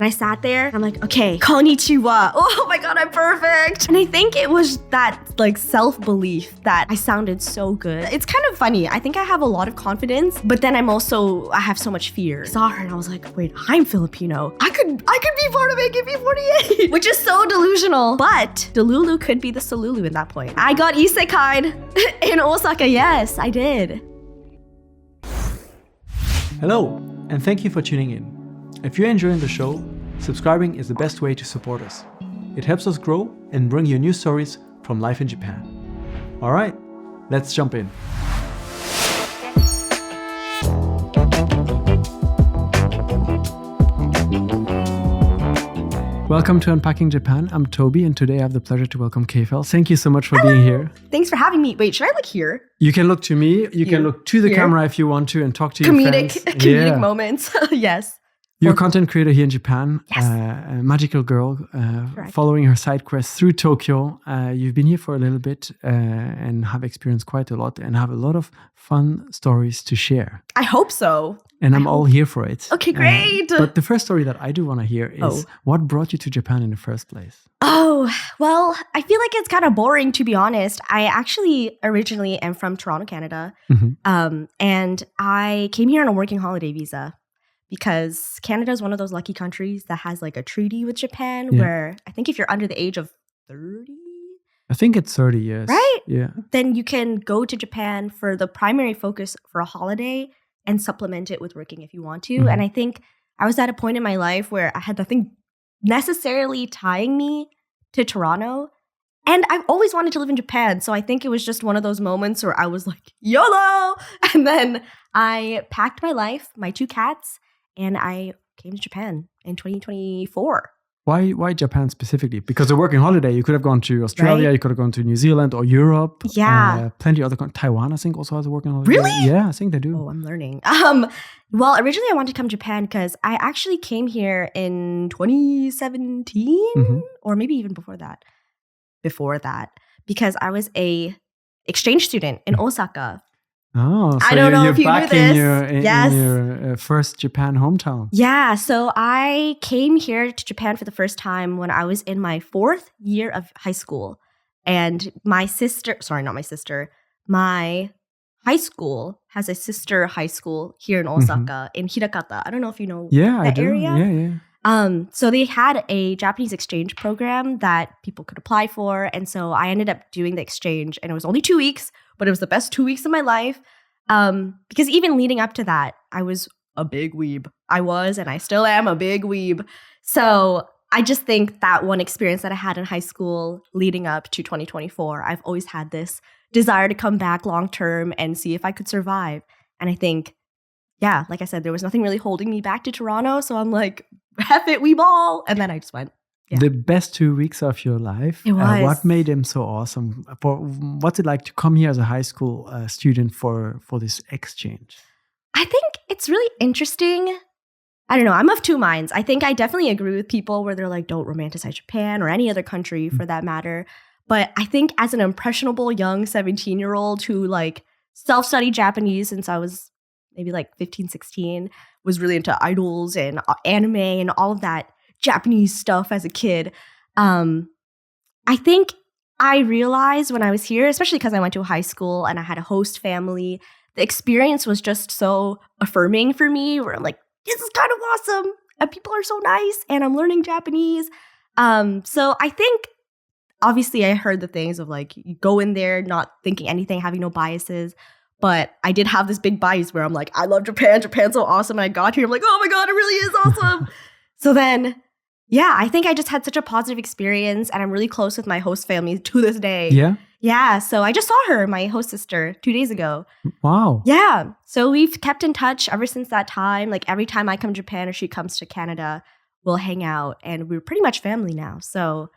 And I sat there and I'm like, okay, konnichiwa. Oh my God, I'm perfect. And I think it was that like self-belief that I sounded so good. It's kind of funny. I think I have a lot of confidence, but then I have so much fear. I saw her and I was like, wait, I'm Filipino. I could be part of AKB48, which is so delusional. But Delulu could be the Solulu at that point. I got isekai'd in Osaka. Yes, I did. Hello, and thank you for tuning in. If you're enjoying the show, subscribing is the best way to support us. It helps us grow and bring you new stories from life in Japan. All right, let's jump in. Welcome to Unpacking Japan. I'm Toby, and today I have the pleasure to welcome Kfel. Thank you so much for being here. Thanks for having me. Wait, should I look here? You can look to me. You can look to the camera if you want to and talk to your fans. Comedic moments. Yes. You're a content creator here in Japan, yes. A magical girl, following her side quest through Tokyo. You've been here for a little bit and have experienced quite a lot and have a lot of fun stories to share. I hope so. And I'm all here for it. Okay, great. But the first story that I do want to hear is what brought you to Japan in the first place? Oh, well, I feel like it's kind of boring, to be honest. I actually originally am from Toronto, Canada. Mm-hmm. And I came here on a working holiday visa. Because Canada is one of those lucky countries that has like a treaty with Japan where I think if you're under the age of 30, I think it's 30 years. Right? Yeah. Then you can go to Japan for the primary focus for a holiday and supplement it with working if you want to. Mm-hmm. And I think I was at a point in my life where I had nothing necessarily tying me to Toronto. And I've always wanted to live in Japan. So I think it was just one of those moments where I was like, YOLO! And then I packed my life, my 2 cats, and I came to Japan in 2024. Why Japan specifically? Because a working holiday, you could have gone to Australia, right? You could have gone to New Zealand or Europe. Yeah. Plenty of other countries. Taiwan, I think, also has a working holiday. Really? Yeah, I think they do. Oh, I'm learning. Well, originally I wanted to come to Japan because I actually came here in 2017 or maybe even before that, because I was a exchange student in Osaka. Oh, so I don't know you're if you back knew this. in your first Japan hometown. Yeah, so I came here to Japan for the first time when I was in my 4th year of high school. And my high school has a sister high school here in Osaka, in Hirakata. I don't know if you know that area. Yeah. So they had a Japanese exchange program that people could apply for. And so I ended up doing the exchange, and it was only 2 weeks, but it was the best 2 weeks of my life. Because even leading up to that, I was a big weeb. I was, and I still am a big weeb. So I just think that one experience that I had in high school leading up to 2024, I've always had this desire to come back long term and see if I could survive. And I think, yeah, like I said, there was nothing really holding me back to Toronto. So I'm like, F it, we ball. And then I just went. Yeah. The best 2 weeks of your life. It was. What made them so awesome? What's it like to come here as a high school student for this exchange? I think it's really interesting. I don't know. I'm of 2 minds. I think I definitely agree with people where they're like, don't romanticize Japan or any other country for that matter. But I think as an impressionable young 17-year-old who like self-studied Japanese since I was maybe like 15, 16, was really into idols and anime and all of that Japanese stuff as a kid. I think I realized when I was here, especially because I went to a high school and I had a host family, the experience was just so affirming for me where I'm like, this is kind of awesome. And people are so nice and I'm learning Japanese. So I think obviously I heard the things of like, you go in there not thinking anything, having no biases. But I did have this big bias where I'm like, I love Japan. Japan's so awesome. And I got here, I'm like, oh my God, it really is awesome. So then, yeah, I think I just had such a positive experience. And I'm really close with my host family to this day. Yeah? Yeah. So I just saw her, my host sister, 2 days ago. Wow. Yeah. So we've kept in touch ever since that time. Like every time I come to Japan or she comes to Canada, we'll hang out. And we're pretty much family now. So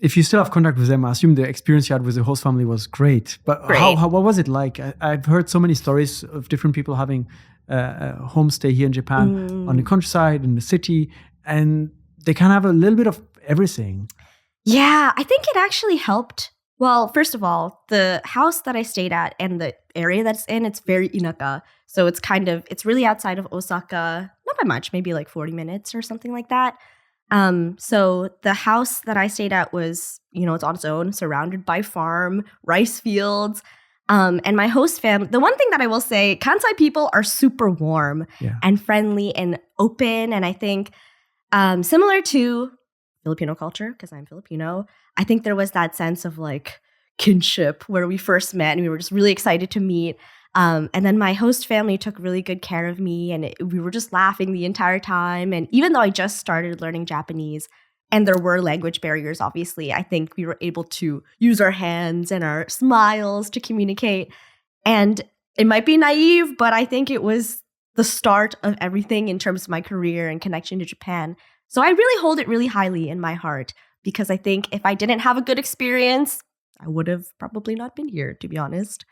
if you still have contact with them, I assume the experience you had with the host family was great. But what was it like? I've heard so many stories of different people having a homestay here in Japan on the countryside, in the city, and they kind of have a little bit of everything. Yeah, I think it actually helped. Well, first of all, the house that I stayed at and the area that's in, it's very inaka. So it's really outside of Osaka. not by much, maybe like 40 minutes or something like that. So the house that I stayed at was, it's on its own, surrounded by farm, rice fields. And my host family, the one thing that I will say, Kansai people are super warm and friendly and open. And I think similar to Filipino culture, because I'm Filipino, I think there was that sense of like kinship where we first met and we were just really excited to meet. And then my host family took really good care of me and we were just laughing the entire time. And even though I just started learning Japanese and there were language barriers, obviously, I think we were able to use our hands and our smiles to communicate. And it might be naive, but I think it was the start of everything in terms of my career and connection to Japan. So I really hold it really highly in my heart because I think if I didn't have a good experience, I would have probably not been here, to be honest.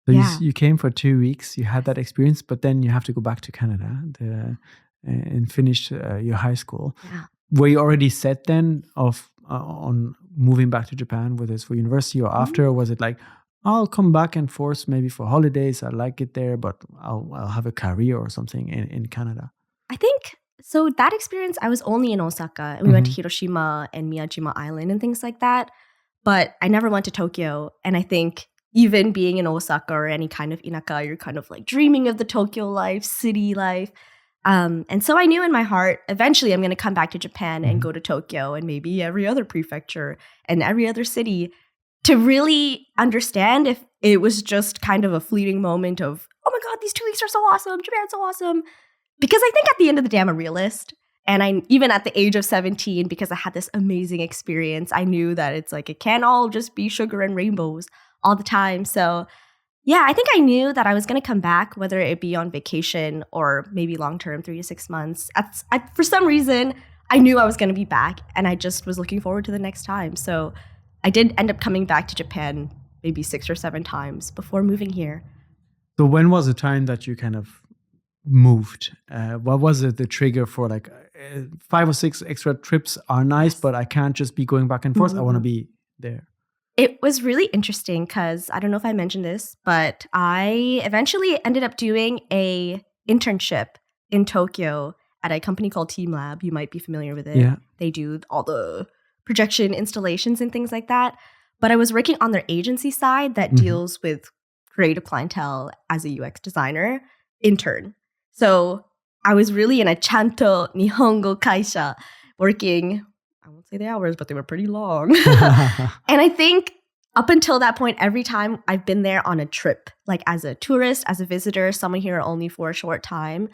So you came for 2 weeks, you had that experience, but then you have to go back to Canada and finish your high school. Yeah. Were you already set then on moving back to Japan, whether it's for university or after, or was it like, I'll come back and forth maybe for holidays, I like it there, but I'll have a career or something in Canada? I think, so that experience, I was only in Osaka, and we went to Hiroshima and Miyajima Island and things like that, but I never went to Tokyo, and I think even being in Osaka or any kind of inaka, you're kind of like dreaming of the Tokyo life, city life. And so I knew in my heart, eventually I'm going to come back to Japan and go to Tokyo and maybe every other prefecture and every other city to really understand if it was just kind of a fleeting moment of, oh my God, these 2 weeks are so awesome. Japan's so awesome. Because I think at the end of the day, I'm a realist. And even at the age of 17, because I had this amazing experience, I knew that it's like, it can't all just be sugar and rainbows all the time. So yeah, I think I knew that I was going to come back, whether it be on vacation or maybe long-term, 3 to 6 months. For some reason, I knew I was going to be back and I just was looking forward to the next time. So I did end up coming back to Japan maybe 6 or 7 times before moving here. So when was the time that you kind of moved? What was the trigger for like 5 or 6 extra trips are nice, but I can't just be going back and forth. I want to be there. It was really interesting because I don't know if I mentioned this, but I eventually ended up doing a internship in Tokyo at a company called Team Lab. You might be familiar with it. Yeah. They do all the projection installations and things like that. But I was working on their agency side that deals with creative clientele as a UX designer intern. So I was really in a chanto Nihongo kaisha working, I won't say the hours, but they were pretty long. And I think up until that point, every time I've been there on a trip, like as a tourist, as a visitor, someone here only for a short time.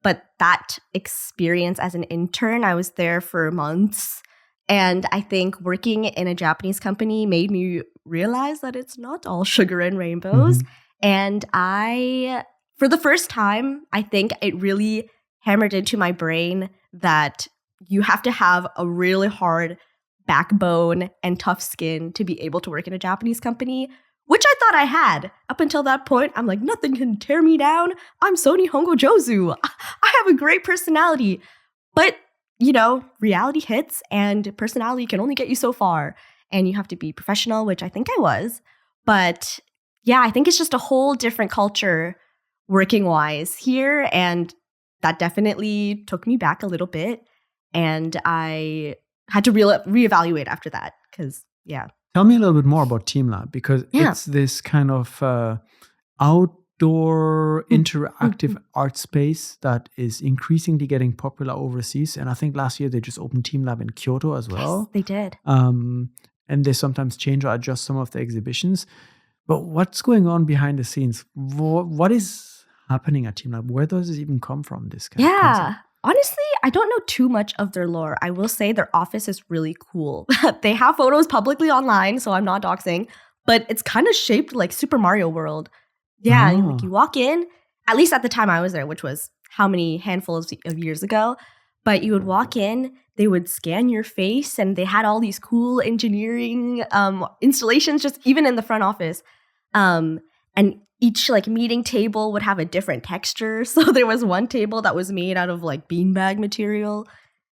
But that experience as an intern, I was there for months. And I think working in a Japanese company made me realize that it's not all sugar and rainbows. And for the first time, I think it really hammered into my brain that you have to have a really hard backbone and tough skin to be able to work in a Japanese company, which I thought I had. Up until that point, I'm like, nothing can tear me down. I'm so Nihongo Jozu. I have a great personality. But, reality hits and personality can only get you so far. And you have to be professional, which I think I was. But yeah, I think it's just a whole different culture working-wise here. And that definitely took me back a little bit. And I had to reevaluate after that because, yeah. Tell me a little bit more about Team Lab because it's this kind of outdoor interactive art space that is increasingly getting popular overseas. And I think last year they just opened Team Lab in Kyoto as well. Yes, they did. And they sometimes change or adjust some of the exhibitions. But what's going on behind the scenes? What is happening at Team Lab? Where does it even come from, this kind of concept? Honestly, I don't know too much of their lore. I will say their office is really cool. They have photos publicly online, so I'm not doxing, but it's kind of shaped like Super Mario World. Yeah, like you walk in, at least at the time I was there, which was how many handfuls of years ago, but you would walk in, they would scan your face, and they had all these cool engineering installations just even in the front office. And each like meeting table would have a different texture. So there was one table that was made out of like beanbag material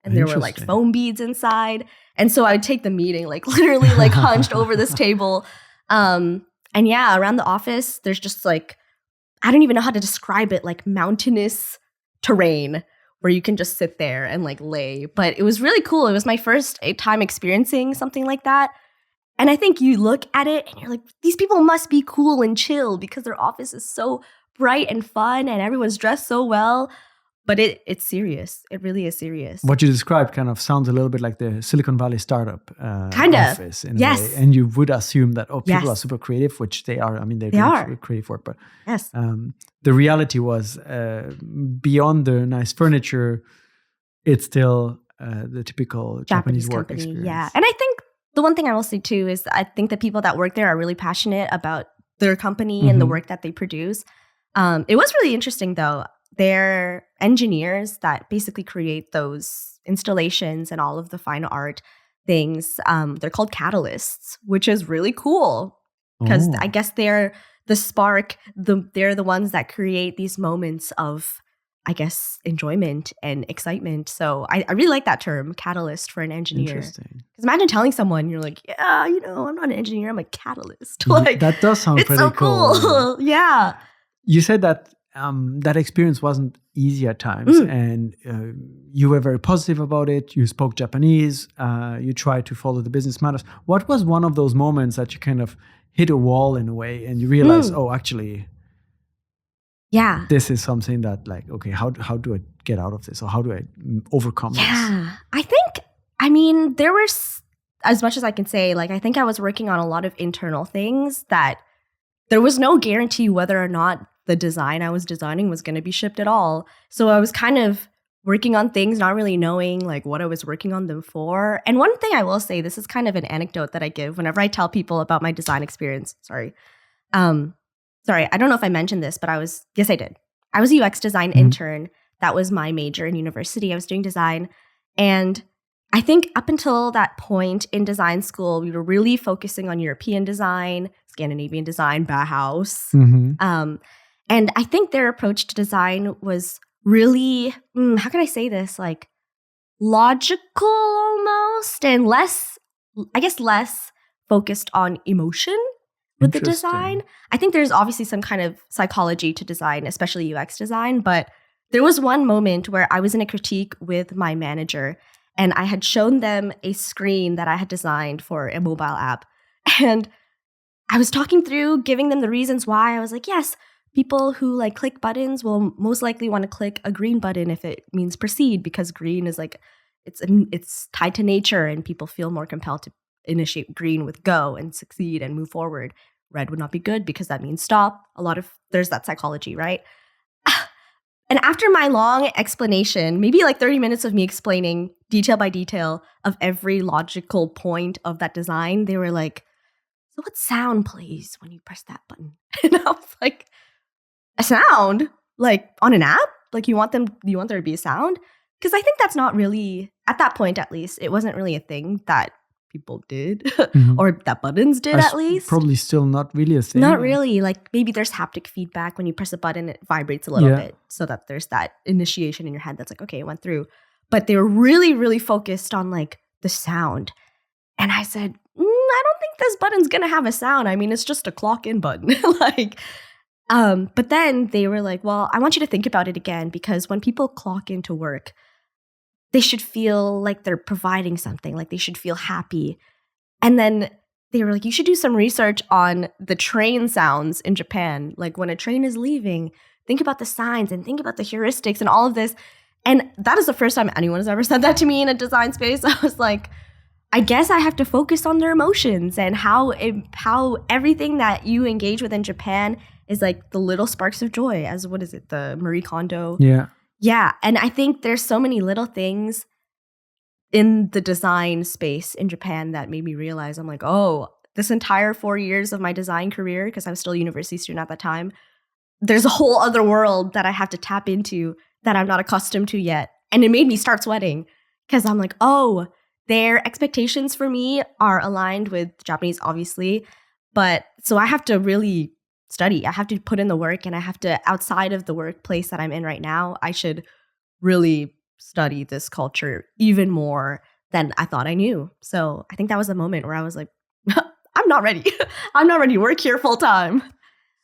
and there were like foam beads inside. And so I would take the meeting like literally like hunched over this table. And yeah, around the office, there's just like, I don't even know how to describe it, like mountainous terrain where you can just sit there and like lay. But it was really cool. It was my first time experiencing something like that. And I think you look at it and you're like, these people must be cool and chill because their office is so bright and fun and everyone's dressed so well. But it's serious. It really is serious. What you described kind of sounds a little bit like the Silicon Valley startup office. In a way. And you would assume that, people are super creative, which they are. I mean, they are creative work. But the reality was beyond the nice furniture, it's still the typical Japanese work company, experience. Yeah. And I think the one thing I will say too is I think the people that work there are really passionate about their company and the work that they produce. It was really interesting though. They're engineers that basically create those installations and all of the fine art things. They're called catalysts, which is really cool because I guess they're the spark. They're the ones that create these moments of, I guess, enjoyment and excitement. So I really like that term, catalyst, for an engineer. Interesting. Because imagine telling someone, you're like, yeah, I'm not an engineer, I'm a catalyst. Like, that does sound pretty so cool. Yeah. You said that that experience wasn't easy at times, and you were very positive about it. You spoke Japanese. You tried to follow the business matters. What was one of those moments that you kind of hit a wall in a way, and you realized, actually, this is something that, like, okay, how do I get out of this, or how do I overcome this? Yeah, I mean, there were, as much as I can say, like, I think I was working on a lot of internal things that there was no guarantee whether or not the design I was designing was going to be shipped at all. So I was kind of working on things, not really knowing like what I was working on them for. And one thing I will say, this is kind of an anecdote that I give whenever I tell people about my design experience. Sorry, I don't know if I mentioned this, but yes, I did. I was a UX design intern. That was my major in university. I was doing design. And I think up until that point in design school, we were really focusing on European design, Scandinavian design, Bauhaus. And I think their approach to design was really, how can I say this? Like logical almost, and less focused on emotion with the design. I think there's obviously some kind of psychology to design, especially UX design. But there was one moment where I was in a critique with my manager, and I had shown them a screen that I had designed for a mobile app. And I was talking through, giving them the reasons why. I was like, yes, people who like click buttons will most likely want to click a green button if it means proceed, because green is like, it's tied to nature and people feel more compelled to initiate green with go and succeed and move forward. Red would not be good because that means stop. There's that psychology, right? And after my long explanation, maybe like 30 minutes of me explaining detail by detail of every logical point of that design, they were like, so what sound plays when you press that button? And I was like, a sound? Like on an app? Like you want there to be a sound? Because I think that's not really, at that point at least, it wasn't really a thing that people did or that buttons did at least. Probably still not really a thing. Not really. Like maybe there's haptic feedback. When you press a button, it vibrates a little bit so that there's that initiation in your head that's like, okay, it went through. But they were really, really focused on like the sound. And I said, I don't think this button's going to have a sound. I mean, it's just a clock in button. But then they were like, well, I want you to think about it again, because when people clock into work, they should feel like they're providing something, like they should feel happy. And then they were like, you should do some research on the train sounds in Japan. Like when a train is leaving, think about the signs and think about the heuristics and all of this. And that is the first time anyone has ever said that to me in a design space. I was like, I guess I have to focus on their emotions and how everything that you engage with in Japan is like the little sparks of joy, as what is it, the Marie Kondo? Yeah. Yeah. And I think there's so many little things in the design space in Japan that made me realize, I'm like, oh, this entire 4 years of my design career, because I was still a university student at that time, there's a whole other world that I have to tap into that I'm not accustomed to yet. And it made me start sweating because I'm like, oh, their expectations for me are aligned with Japanese, obviously. But so I have to really study. I have to put in the work, and I have to, outside of the workplace that I'm in right now, I should really study this culture even more than I thought I knew. So I think that was a moment where I was like, I'm not ready. I'm not ready to work here full time.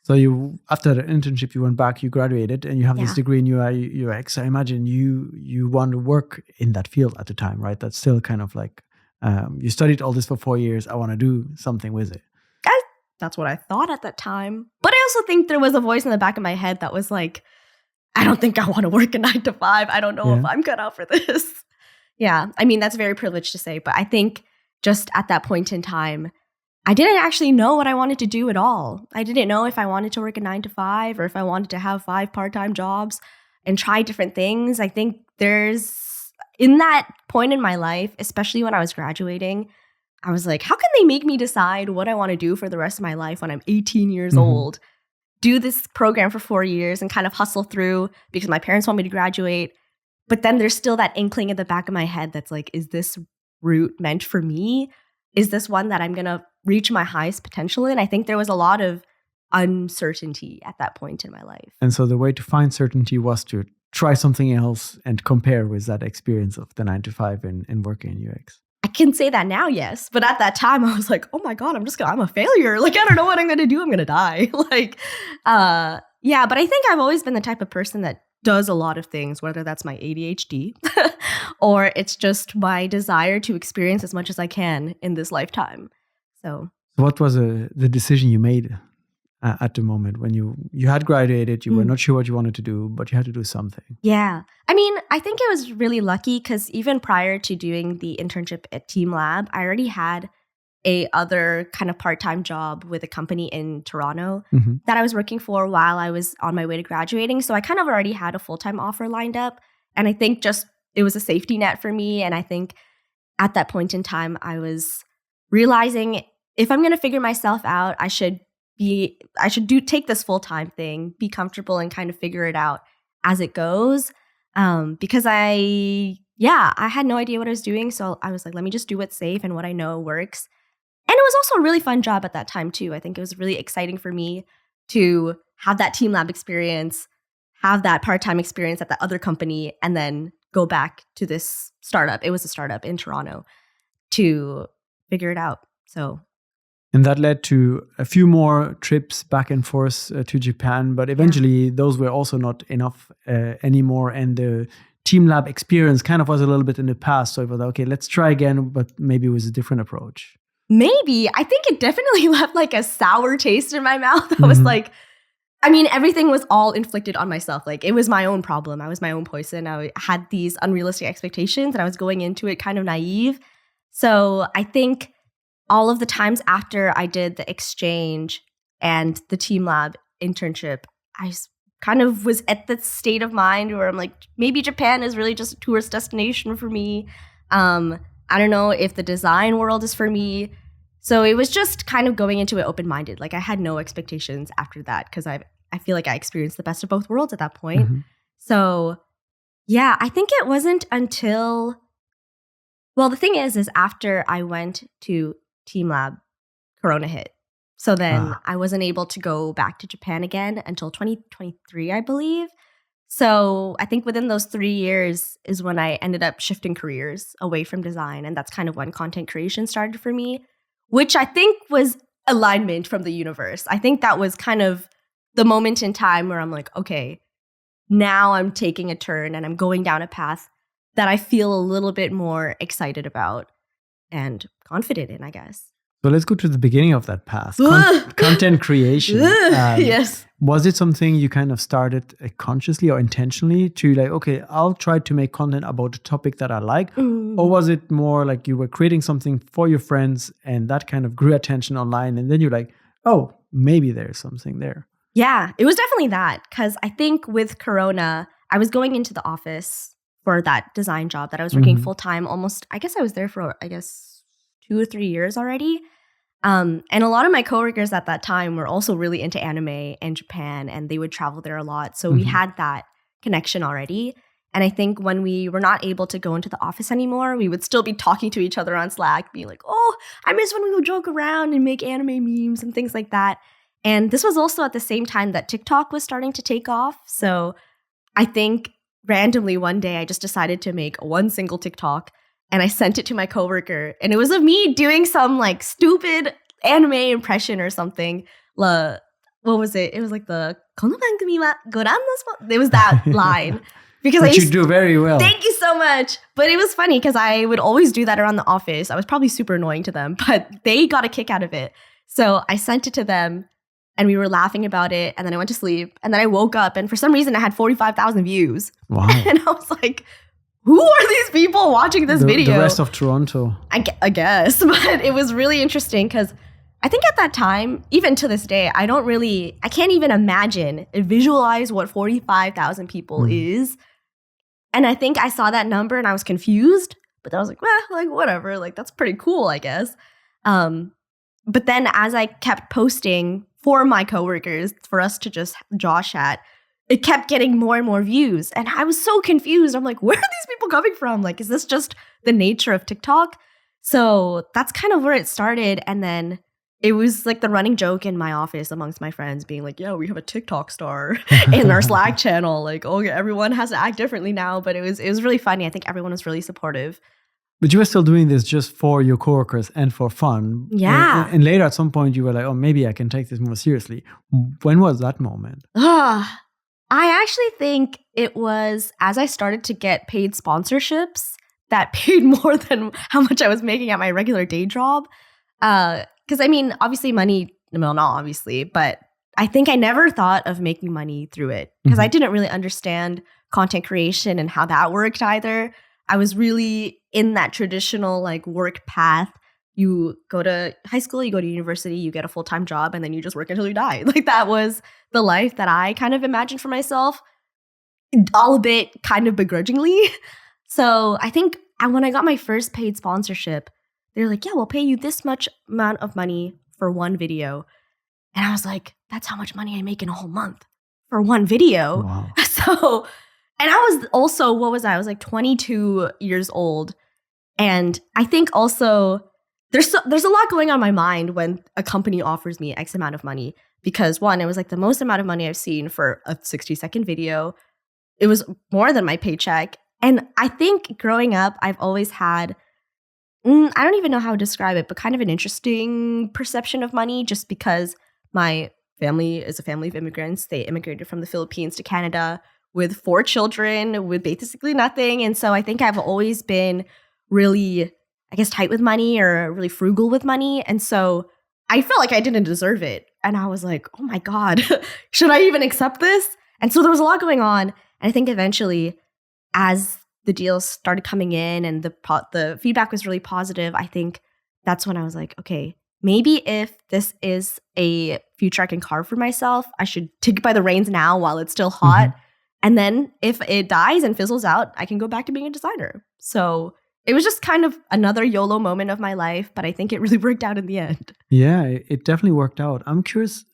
So you, after the internship, you went back, you graduated, and you have this degree in UI UX. I imagine you want to work in that field at the time, right? That's still kind of like, you studied all this for 4 years. I want to do something with it. That's what I thought at that time. But I also think there was a voice in the back of my head that was like, I don't think I want to work a 9 to 5. I don't know if I'm cut out for this. Yeah, I mean, that's very privileged to say. But I think just at that point in time, I didn't actually know what I wanted to do at all. I didn't know if I wanted to work a 9 to 5 or if I wanted to have 5 part-time jobs and try different things. I think in that point in my life, especially when I was graduating, I was like, how can they make me decide what I want to do for the rest of my life when I'm 18 years old? Do this program for 4 years and kind of hustle through because my parents want me to graduate. But then there's still that inkling in the back of my head that's like, is this route meant for me? Is this one that I'm going to reach my highest potential in? I think there was a lot of uncertainty at that point in my life. And so the way to find certainty was to try something else and compare with that experience of the 9 to 5 and working in UX. I can say that now, yes. But at that time, I was like, oh my God, I'm a failure. Like, I don't know what I'm going to do. I'm going to die. Yeah, but I think I've always been the type of person that does a lot of things, whether that's my ADHD or it's just my desire to experience as much as I can in this lifetime. So what was the decision you made at the moment when you had graduated, you were not sure what you wanted to do, but you had to do something? Yeah. I mean, I think it was really lucky because even prior to doing the internship at Team Lab, I already had a other kind of part-time job with a company in Toronto that I was working for while I was on my way to graduating. So I kind of already had a full-time offer lined up. And I think just it was a safety net for me. And I think at that point in time, I was realizing if I'm going to figure myself out, I should take this full-time thing, be comfortable and kind of figure it out as it goes. Because I had no idea what I was doing. So I was like, let me just do what's safe and what I know works. And it was also a really fun job at that time too. I think it was really exciting for me to have that Team Lab experience, have that part-time experience at that other company, and then go back to this startup. It was a startup in Toronto to figure it out. So. And that led to a few more trips back and forth to Japan, but eventually those were also not enough anymore. And the Team Lab experience kind of was a little bit in the past. So I thought, okay, let's try again, but maybe with a different approach. Maybe. I think it definitely left like a sour taste in my mouth. I was like, I mean, everything was all inflicted on myself. Like, it was my own problem. I was my own poison. I had these unrealistic expectations and I was going into it kind of naive. So I think all of the times after I did the exchange and the Team Lab internship, I kind of was at the state of mind where I'm like, maybe Japan is really just a tourist destination for me. I don't know if the design world is for me. So it was just kind of going into it open-minded. Like, I had no expectations after that because I feel like I experienced the best of both worlds at that point. So yeah, I think it wasn't until, well, the thing is after I went to Team Lab, Corona hit. So then I wasn't able to go back to Japan again until 2023, I believe. So I think within those 3 years is when I ended up shifting careers away from design. And that's kind of when content creation started for me, which I think was alignment from the universe. I think that was kind of the moment in time where I'm like, okay, now I'm taking a turn and I'm going down a path that I feel a little bit more excited about and confident in, I guess. So let's go to the beginning of that path. Content creation. Yes. Was it something you kind of started consciously or intentionally to like, okay, I'll try to make content about a topic that I like? Or was it more like you were creating something for your friends and that kind of grew attention online and then you're like, oh, maybe there's something there? Yeah, it was definitely that. Because I think with Corona, I was going into the office for that design job that I was working full-time almost, I guess I was there for, 2 or 3 years already. And a lot of my coworkers at that time were also really into anime and Japan, and they would travel there a lot. So we had that connection already. And I think when we were not able to go into the office anymore, we would still be talking to each other on Slack, being like, oh, I miss when we would joke around and make anime memes and things like that. And this was also at the same time that TikTok was starting to take off. So I think randomly one day I just decided to make one single TikTok and I sent it to my coworker. And it was of me doing some like stupid anime impression or something. what was it? It was like the この番組はご覧のスポ- It was that line. Because Which you do very well. Thank you so much. But it was funny because I would always do that around the office. I was probably super annoying to them, but they got a kick out of it. So I sent it to them and we were laughing about it. And then I went to sleep. And then I woke up and for some reason I had 45,000 views. Wow. And I was like, who are these people watching this video? The rest of Toronto. I guess. But it was really interesting because I think at that time, even to this day, I can't even imagine, visualize what 45,000 people is. And I think I saw that number and I was confused, but I was like, well, like whatever, like that's pretty cool, I guess. But then as I kept posting for my coworkers, for us to just josh at, it kept getting more and more views. And I was so confused. I'm like, where are these people coming from? Like, is this just the nature of TikTok? So that's kind of where it started. And then it was like the running joke in my office amongst my friends being like, yeah, we have a TikTok star in our Slack channel. Like, oh, yeah, everyone has to act differently now. But it was really funny. I think everyone was really supportive. But you were still doing this just for your coworkers and for fun. Yeah. And later at some point you were like, oh, maybe I can take this more seriously. When was that moment? I actually think it was as I started to get paid sponsorships that paid more than how much I was making at my regular day job. Because I mean, obviously money, well, not obviously, but I think I never thought of making money through it because I didn't really understand content creation and how that worked either. I was really in that traditional like work path. You go to high school, you go to university, you get a full-time job, and then you just work until you die. Like that was the life that I kind of imagined for myself, all a bit kind of begrudgingly. So I think when I got my first paid sponsorship, they're like, yeah, we'll pay you this much amount of money for one video. And I was like, that's how much money I make in a whole month for one video. Wow. So, and I was also, what was I? I was like 22 years old. And I think also there's a lot going on in my mind when a company offers me X amount of money. Because one, it was like the most amount of money I've seen for a 60-second video. It was more than my paycheck. And I think growing up, I've always had I don't even know how to describe it, but kind of an interesting perception of money just because my family is a family of immigrants. They immigrated from the Philippines to Canada with 4 children with basically nothing. And so I think I've always been really, I guess, tight with money or really frugal with money. And so I felt like I didn't deserve it. And I was like, oh my God, should I even accept this? And so there was a lot going on. And I think eventually as the deals started coming in and the feedback was really positive, I think that's when I was like, okay, maybe if this is a future I can carve for myself, I should take it by the reins now while it's still hot. And then if it dies and fizzles out, I can go back to being a designer. So it was just kind of another YOLO moment of my life, but I think it really worked out in the end. Yeah, it definitely worked out. I'm curious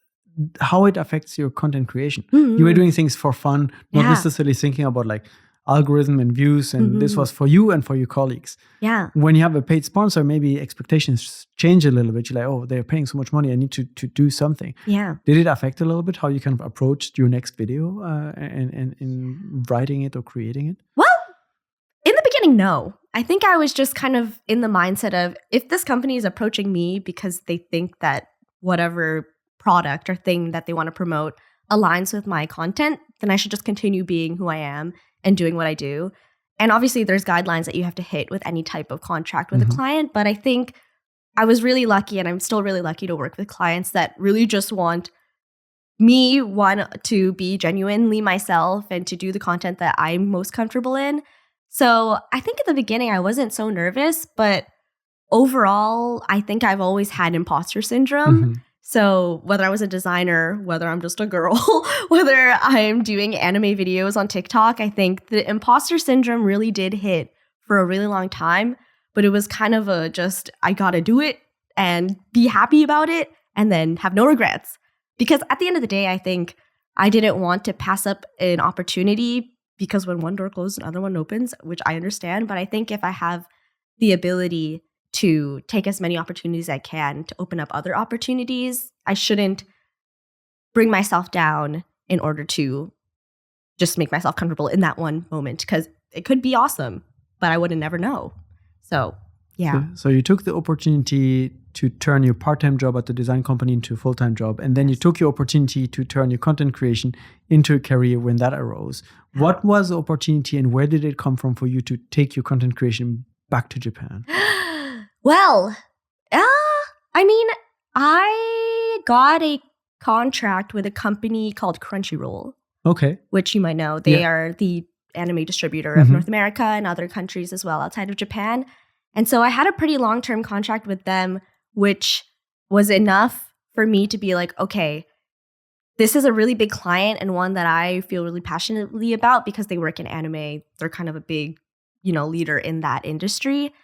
how it affects your content creation. You were doing things for fun, not necessarily thinking about like algorithm and views, and this was for you and for your colleagues. Yeah. When you have a paid sponsor, maybe expectations change a little bit. You're like, oh, they're paying so much money, I need to do something. Yeah. Did it affect a little bit how you kind of approached your next video and in writing it or creating it? Well, in the beginning, no. I think I was just kind of in the mindset of if this company is approaching me because they think that whatever product or thing that they want to promote aligns with my content, then I should just continue being who I am and doing what I do. And obviously there's guidelines that you have to hit with any type of contract with a client. But I think I was really lucky, and I'm still really lucky to work with clients that really just want me, one, to be genuinely myself and to do the content that I'm most comfortable in. So I think at the beginning I wasn't so nervous, but overall, I think I've always had imposter syndrome. So whether I was a designer, whether I'm just a girl, whether I'm doing anime videos on TikTok, I think the imposter syndrome really did hit for a really long time. But it was kind of a just, I gotta do it and be happy about it and then have no regrets. Because at the end of the day, I think I didn't want to pass up an opportunity because when one door closes, another one opens, which I understand. But I think if I have the ability to take as many opportunities as I can to open up other opportunities, I shouldn't bring myself down in order to just make myself comfortable in that one moment, because it could be awesome, but I would never know. So, yeah. So you took the opportunity to turn your part-time job at the design company into a full-time job. And then you took your opportunity to turn your content creation into a career when that arose. What was the opportunity and where did it come from for you to take your content creation back to Japan? Well, I got a contract with a company called Crunchyroll. Okay. Which you might know. They are the anime distributor of North America and other countries as well outside of Japan. And so I had a pretty long-term contract with them, which was enough for me to be like, okay, this is a really big client and one that I feel really passionately about because they work in anime. They're kind of a big, leader in that industry.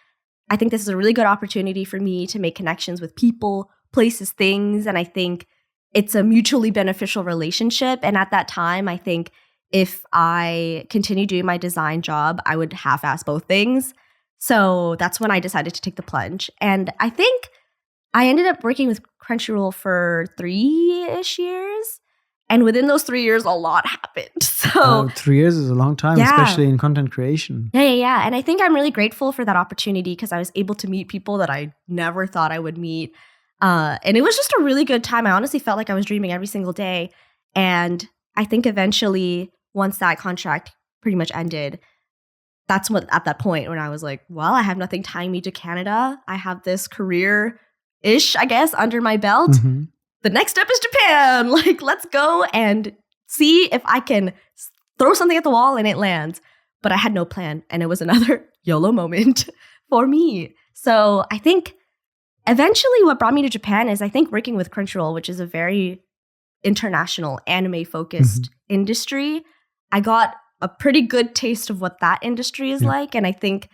I think this is a really good opportunity for me to make connections with people, places, things. And I think it's a mutually beneficial relationship. And at that time, I think if I continue doing my design job, I would half-ass both things. So that's when I decided to take the plunge. And I think I ended up working with Crunchyroll for 3-ish years. And within those 3 years, a lot happened. So 3 years is a long time, especially in content creation. Yeah. And I think I'm really grateful for that opportunity because I was able to meet people that I never thought I would meet. And it was just a really good time. I honestly felt like I was dreaming every single day. And I think eventually, once that contract pretty much ended, that's what at that point when I was like, well, I have nothing tying me to Canada. I have this career-ish, I guess, under my belt. Mm-hmm. The next step is Japan. Like, let's go and see if I can throw something at the wall and it lands. But I had no plan. And it was another YOLO moment for me. So I think eventually what brought me to Japan is I think working with Crunchyroll, which is a very international anime-focused industry, I got a pretty good taste of what that industry is like. And I think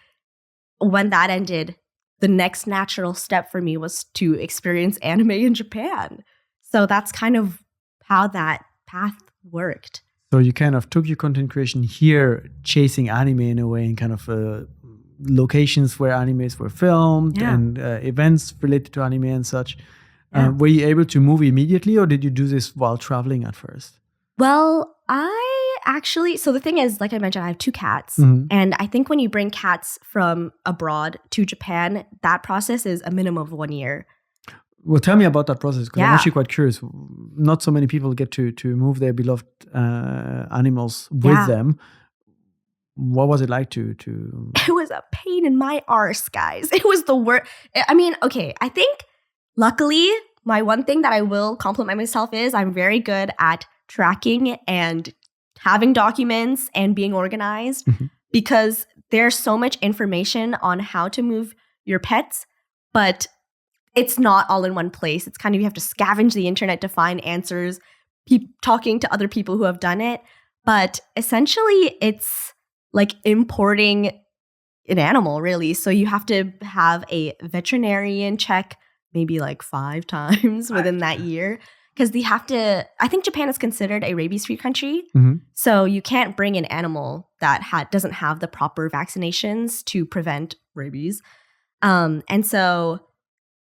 when that ended, the next natural step for me was to experience anime in Japan. So that's kind of how that path worked. So you kind of took your content creation here, chasing anime in a way, and kind of locations where animes were filmed and events related to anime and such. Were you able to move immediately, or did you do this while traveling at first? Well, so the thing is, like I mentioned, I have 2 cats. And I think when you bring cats from abroad to Japan, that process is a minimum of 1 year. Well, tell me about that process, because I'm actually quite curious. Not so many people get to move their beloved animals with them. What was it like to? It was a pain in my arse, guys. It was the worst. I mean, okay, I think luckily my one thing that I will compliment myself is I'm very good at tracking and having documents and being organized because there's so much information on how to move your pets, but it's not all in one place. It's kind of, you have to scavenge the internet to find answers, talking to other people who have done it. But essentially, it's like importing an animal, really. So you have to have a veterinarian check maybe like 5 times within that year. Because they have to, I think Japan is considered a rabies-free country. So you can't bring an animal that doesn't have the proper vaccinations to prevent rabies. And so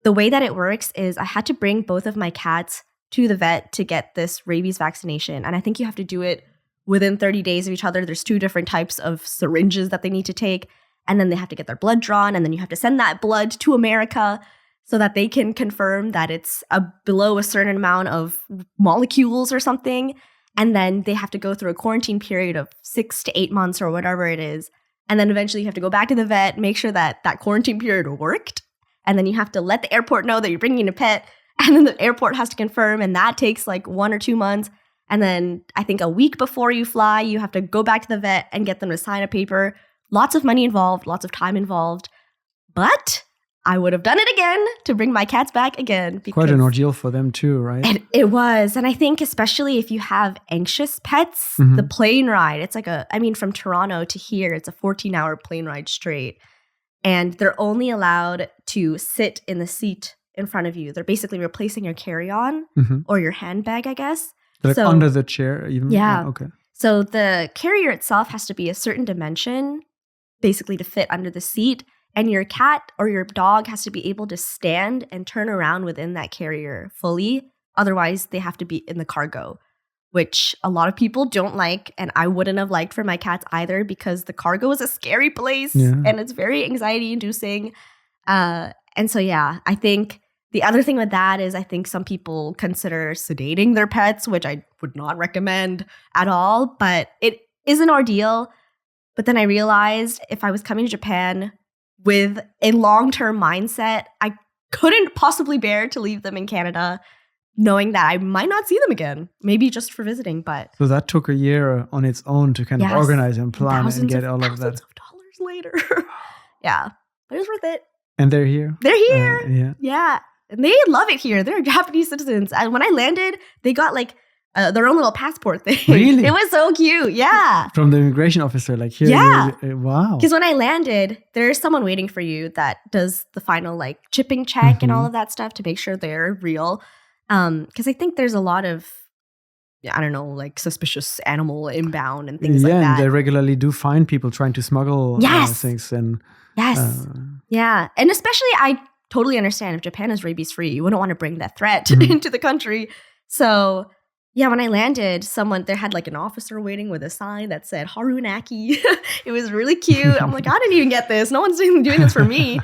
the way that it works is I had to bring both of my cats to the vet to get this rabies vaccination. And I think you have to do it within 30 days of each other. There's 2 different types of syringes that they need to take. And then they have to get their blood drawn. And then you have to send that blood to America so that they can confirm that it's below a certain amount of molecules or something. And then they have to go through a quarantine period of 6 to 8 months or whatever it is. And then eventually you have to go back to the vet, make sure that that quarantine period worked. And then you have to let the airport know that you're bringing a pet. And then the airport has to confirm. And that takes like 1 or 2 months. And then I think a week before you fly, you have to go back to the vet and get them to sign a paper. Lots of money involved, lots of time involved. But I would have done it again to bring my cats back again. Quite an ordeal for them too, right? And it was. And I think especially if you have anxious pets, the plane ride, it's like from Toronto to here, it's a 14-hour plane ride straight. And they're only allowed to sit in the seat in front of you. They're basically replacing your carry-on or your handbag, I guess. Like under the chair even? Yeah. Okay. So the carrier itself has to be a certain dimension, basically to fit under the seat. And your cat or your dog has to be able to stand and turn around within that carrier fully. Otherwise, they have to be in the cargo, which a lot of people don't like. And I wouldn't have liked for my cats either because the cargo is a scary place and it's very anxiety inducing. And so, I think The other thing with that is I think some people consider sedating their pets, which I would not recommend at all, but it is an ordeal. But then I realized if I was coming to Japan with a long-term mindset, I couldn't possibly bear to leave them in Canada, knowing that I might not see them again, maybe just for visiting. But so that took a year on its own to kind of organize and plan and get all of that. Thousands of dollars later. Yeah, but it was worth it. And they're here? They're here. Yeah. And they love it here. They're Japanese citizens. And when I landed, they got like their own little passport thing. Really? It was so cute. Yeah. From the immigration officer, like here. Yeah. Wow. Because when I landed, there's someone waiting for you that does the final like chipping check and all of that stuff to make sure they're real. Because I think there's a lot of, I don't know, like suspicious animal inbound and things like that. Yeah, and they regularly do find people trying to smuggle things. And yeah. And especially I totally understand if Japan is rabies free, you wouldn't want to bring that threat into the country. So yeah, when I landed, there had like an officer waiting with a sign that said Harunaki. It was really cute. I'm like, I didn't even get this. No one's doing this for me.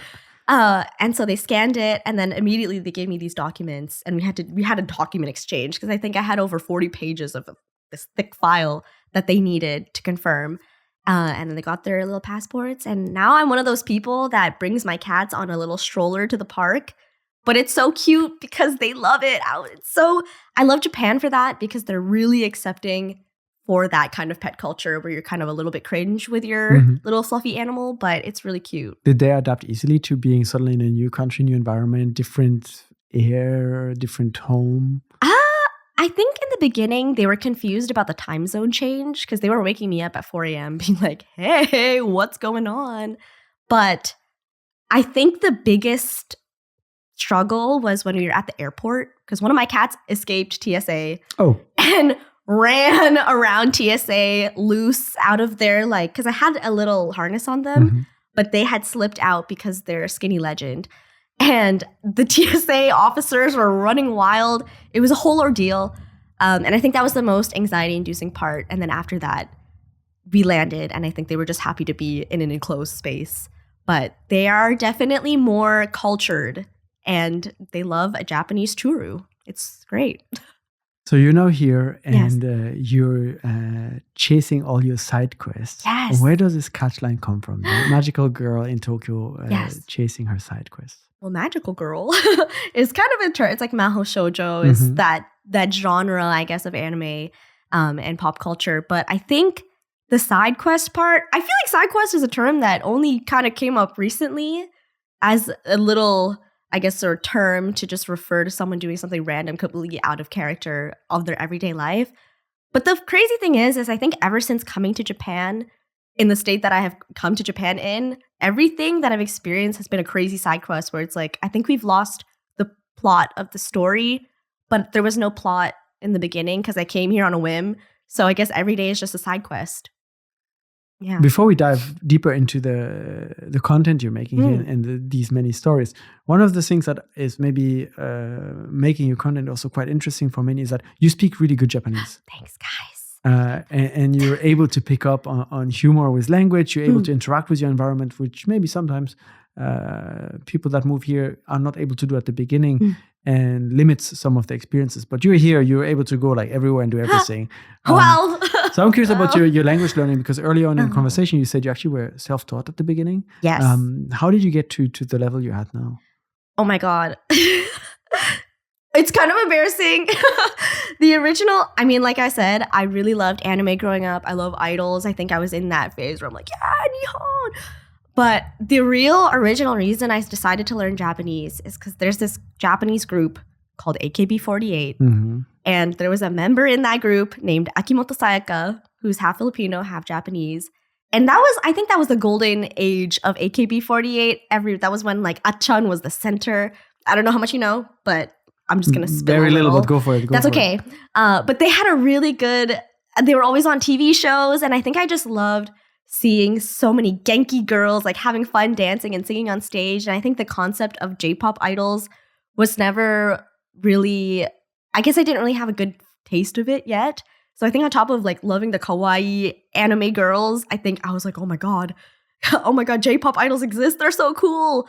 And so they scanned it, and then immediately they gave me these documents, and we had a document exchange because I think I had over 40 pages of this thick file that they needed to confirm. And then they got their little passports, and now I'm one of those people that brings my cats on a little stroller to the park. But it's so cute because they love it. I love Japan for that because they're really accepting for that kind of pet culture where you're kind of a little bit cringe with your little fluffy animal, but it's really cute. Did they adapt easily to being suddenly in a new country, new environment, different air, different home? I think in the beginning they were confused about the time zone change because they were waking me up at 4 a.m. being like, hey, what's going on? But I think the biggest struggle was when we were at the airport because one of my cats escaped TSA and ran around TSA loose out of their because I had a little harness on them, but they had slipped out because they're a skinny legend. And the TSA officers were running wild. It was a whole ordeal. And I think that was the most anxiety-inducing part. And then after that, we landed, and I think they were just happy to be in an enclosed space. But they are definitely more cultured, and they love a Japanese churu. It's great. So you're now here, and you're chasing all your side quests. Yes. Where does this catchline come from? The magical girl in Tokyo chasing her side quests. Well, magical girl is kind of a term. It's like maho shoujo is that genre, I guess, of anime and pop culture. But I think the side quest part, I feel like side quest is a term that only kind of came up recently as a little, I guess, sort of term to just refer to someone doing something random, completely out of character of their everyday life. But the crazy thing is I think ever since coming to Japan, in the state that I have come to Japan in, everything that I've experienced has been a crazy side quest where it's like, I think we've lost the plot of the story, but there was no plot in the beginning because I came here on a whim. So I guess every day is just a side quest. Yeah. Before we dive deeper into the content you're making here and these many stories, one of the things that is maybe making your content also quite interesting for many is that you speak really good Japanese. Thanks, guys. And you're able to pick up on humor with language. You're able to interact with your environment, which maybe sometimes people that move here are not able to do at the beginning and limits some of the experiences. But you're here, you're able to go like everywhere and do everything. So I'm curious about your language learning, because early on in the conversation, you said you actually were self-taught at the beginning. Yes. How did you get to the level you're at now? Oh my God. It's kind of embarrassing. The original, I mean, like I said, I really loved anime growing up. I love idols. I think I was in that phase where I'm like, yeah, Nihon. But the original reason I decided to learn Japanese is because there's this Japanese group called AKB48. And there was a member in that group named Akimoto Sayaka, who's half Filipino, half Japanese. And I think that was the golden age of AKB48. That was when like Achan was the center. I don't know how much you know, but I'm just going to spill very little, but go for it. That's okay. But they had a really good, they were always on TV shows. And I think I just loved seeing so many Genki girls like having fun dancing and singing on stage. And I think the concept of J-pop idols was never really, I guess I didn't really have a good taste of it yet. So I think on top of like loving the kawaii anime girls, I think I was like, oh my God, J-pop idols exist. They're so cool.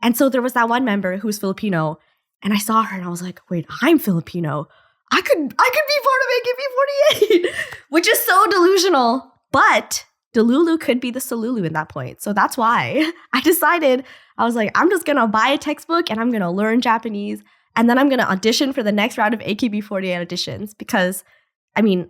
And so there was that one member who was Filipino, And I saw her and I was like, wait, I'm Filipino. I could be part of AKB48, which is so delusional. But Delulu could be the Salulu in that point. So that's why I decided, I was like, I'm just going to buy a textbook and I'm going to learn Japanese. And then I'm going to audition for the next round of AKB48 auditions because, I mean,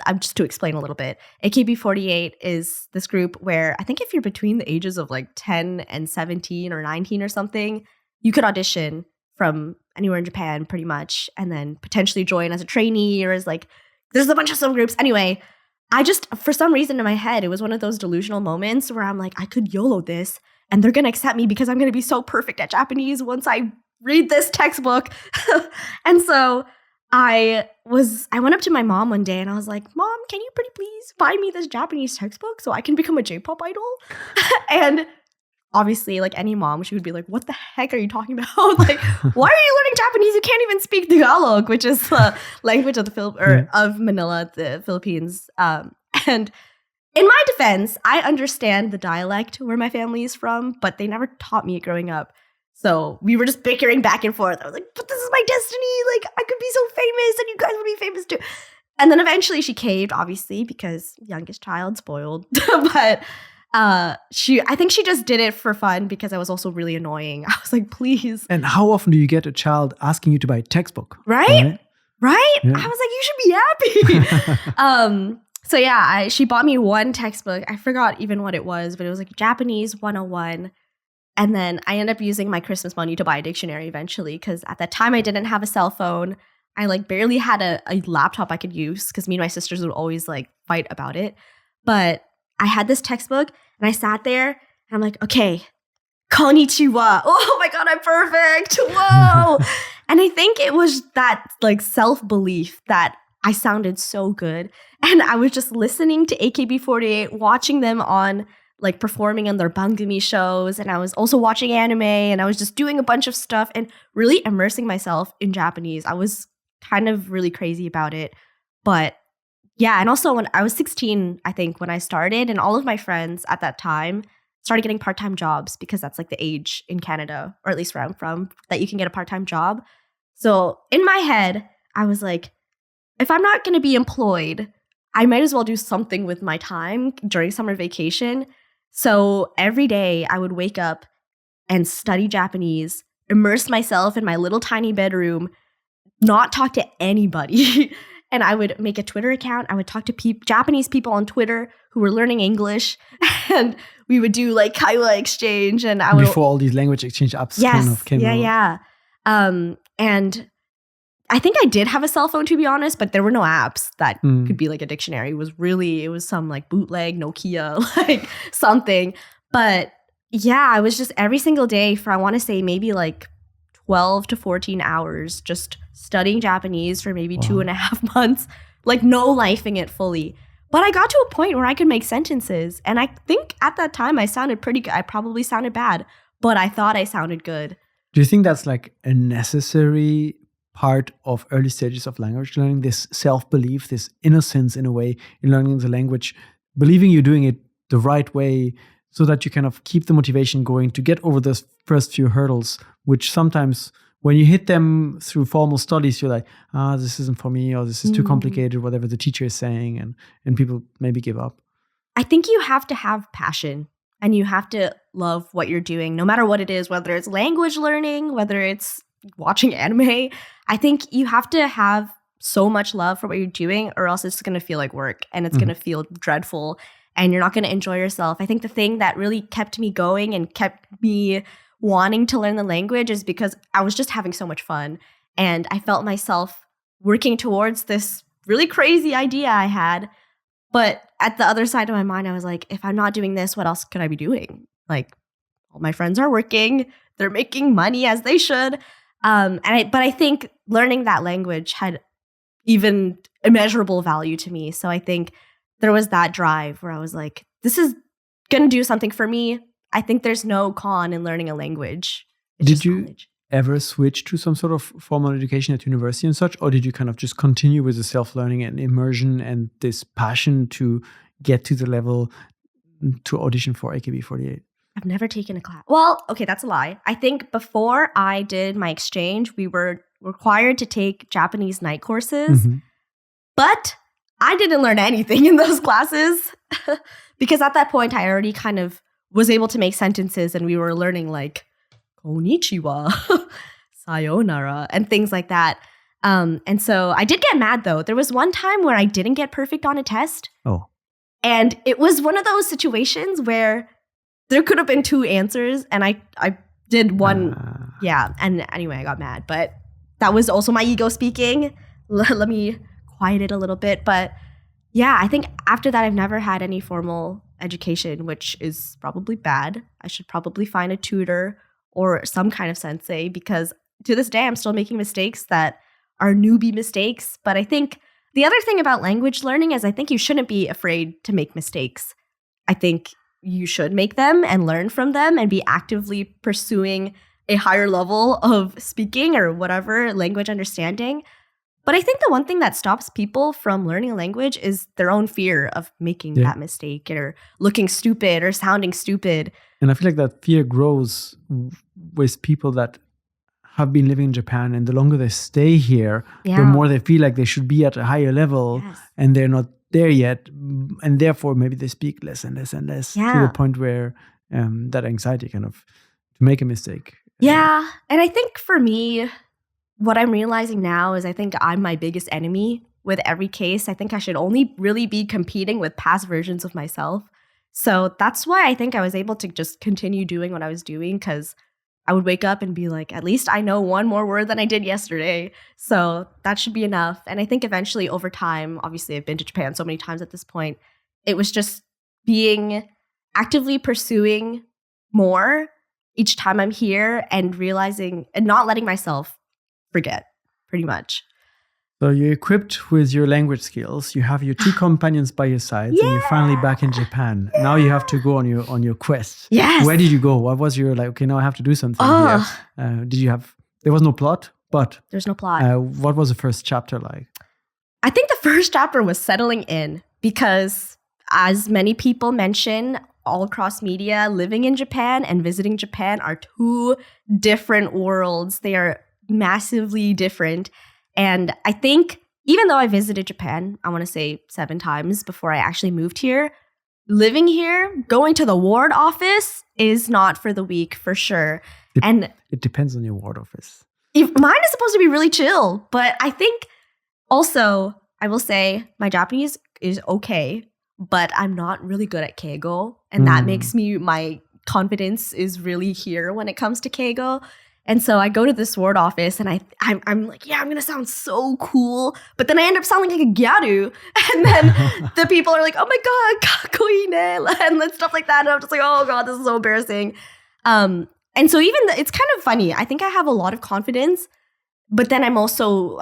I'm just to explain a little bit. AKB48 is this group where I think if you're between the ages of like 10 and 17 or 19 or something, you could audition from anywhere in Japan pretty much and then potentially join as a trainee or as like, there's a bunch of subgroups. Anyway, I just, for some reason in my head, it was one of those delusional moments where I'm like, I could YOLO this and they're going to accept me because I'm going to be so perfect at Japanese once I read this textbook. And so I went up to my mom one day and I was like, Mom, can you pretty please buy me this Japanese textbook so I can become a J-pop idol? And obviously, like any mom, she would be like, what the heck are you talking about? Like, why are you learning Japanese? You can't even speak Tagalog, which is the language of of Manila, the Philippines. And in my defense, I understand the dialect where my family is from, but they never taught me it growing up. So we were just bickering back and forth. I was like, but this is my destiny. Like, I could be so famous and you guys would be famous too. And then eventually she caved, obviously, because youngest child, spoiled. But I think she just did it for fun because I was also really annoying. I was like, please. And how often do you get a child asking you to buy a textbook? Right? Yeah. I was like, you should be happy. So yeah, she bought me one textbook. I forgot even what it was, but it was like Japanese 101. And then I ended up using my Christmas money to buy a dictionary eventually because at that time I didn't have a cell phone. I like barely had a laptop I could use because me and my sisters would always like fight about it. But I had this textbook and I sat there and I'm like, okay, konnichiwa. Oh my God, I'm perfect. Whoa. And I think it was that like self-belief that I sounded so good. And I was just listening to AKB48, watching them on like performing on their bangumi shows. And I was also watching anime and I was just doing a bunch of stuff and really immersing myself in Japanese. I was kind of really crazy about it. But yeah, and also when I was 16, I think, when I started, and all of my friends at that time started getting part-time jobs because that's like the age in Canada, or at least where I'm from, that you can get a part-time job. So in my head, I was like, if I'm not going to be employed, I might as well do something with my time during summer vacation. So every day I would wake up and study Japanese, immerse myself in my little tiny bedroom, not talk to anybody. And I would make a Twitter account. I would talk to Japanese people on Twitter who were learning English. And we would do like Kaiwa exchange. And I would, before all these language exchange apps kind of came out. Yeah. And I think I did have a cell phone, to be honest, but there were no apps that could be like a dictionary. It was some like bootleg Nokia, like something. But yeah, I was just every single day for, I want to say maybe like 12 to 14 hours, just studying Japanese for maybe 2.5 months, like no lifing it fully. But I got to a point where I could make sentences. And I think at that time I sounded pretty good. I probably sounded bad, but I thought I sounded good. Do you think that's like a necessary part of early stages of language learning, this self-belief, this innocence in a way in learning the language, believing you're doing it the right way so that you kind of keep the motivation going to get over those first few hurdles, which sometimes when you hit them through formal studies, you're like, this isn't for me, or this is too complicated, whatever the teacher is saying, and people maybe give up. I think you have to have passion and you have to love what you're doing, no matter what it is, whether it's language learning, whether it's watching anime. I think you have to have so much love for what you're doing, or else it's going to feel like work and it's going to feel dreadful and you're not going to enjoy yourself. I think the thing that really kept me going and kept me wanting to learn the language is because I was just having so much fun. And I felt myself working towards this really crazy idea I had. But at the other side of my mind, I was like, if I'm not doing this, what else could I be doing? Like, all my friends are working. They're making money as they should. But I think learning that language had even immeasurable value to me. So I think there was that drive where I was like, this is going to do something for me. I think there's no con in learning a language. Did you ever switch to some sort of formal education at university and such? Or did you kind of just continue with the self-learning and immersion and this passion to get to the level to audition for AKB48? I've never taken a class. Well, okay, that's a lie. I think before I did my exchange, we were required to take Japanese night courses, but I didn't learn anything in those classes because at that point I already kind of was able to make sentences and we were learning like konnichiwa, sayonara, and things like that. And so I did get mad though. There was one time where I didn't get perfect on a test. Oh. And it was one of those situations where there could have been two answers and I did one. Yeah. And anyway, I got mad. But that was also my ego speaking. Let me quiet it a little bit. But yeah, I think after that, I've never had any formal education, which is probably bad. I should probably find a tutor or some kind of sensei because to this day, I'm still making mistakes that are newbie mistakes. But I think the other thing about language learning is I think you shouldn't be afraid to make mistakes. I think you should make them and learn from them and be actively pursuing a higher level of speaking or whatever language understanding. But I think the one thing that stops people from learning a language is their own fear of making that mistake or looking stupid or sounding stupid. And I feel like that fear grows with people that have been living in Japan, and the longer they stay here, the more they feel like they should be at a higher level and they're not there yet. And therefore, maybe they speak less and less and less to the point where that anxiety kind of to make a mistake. Yeah. And I think for me, what I'm realizing now is I think I'm my biggest enemy with every case. I think I should only really be competing with past versions of myself. So that's why I think I was able to just continue doing what I was doing because I would wake up and be like, at least I know one more word than I did yesterday. So that should be enough. And I think eventually over time, obviously I've been to Japan so many times at this point, it was just being actively pursuing more each time I'm here and realizing and not letting myself forget, pretty much. So you're equipped with your language skills. You have your two companions by your side, and you're finally back in Japan. Now you have to go on your quest. Yes. Where did you go? What was your okay? Now I have to do something here. Did you have? There was no plot, but there's no plot. What was the first chapter like? I think the first chapter was settling in because, as many people mention, all across media, living in Japan and visiting Japan are two different worlds. They are massively different. And I think even though I visited Japan, I want to say 7 times before I actually moved here, living here, going to the ward office is not for the weak for sure. It depends on your ward office. Mine is supposed to be really chill, but I think also I will say my Japanese is okay, but I'm not really good at keigo. And that makes my confidence is really here when it comes to keigo. And so I go to this ward office and I'm like, yeah, I'm going to sound so cool. But then I end up sounding like a gyaru. And then the people are like, oh my God, kakkoi ne, and then stuff like that. And I'm just like, oh God, this is so embarrassing. And so it's kind of funny. I think I have a lot of confidence, but then I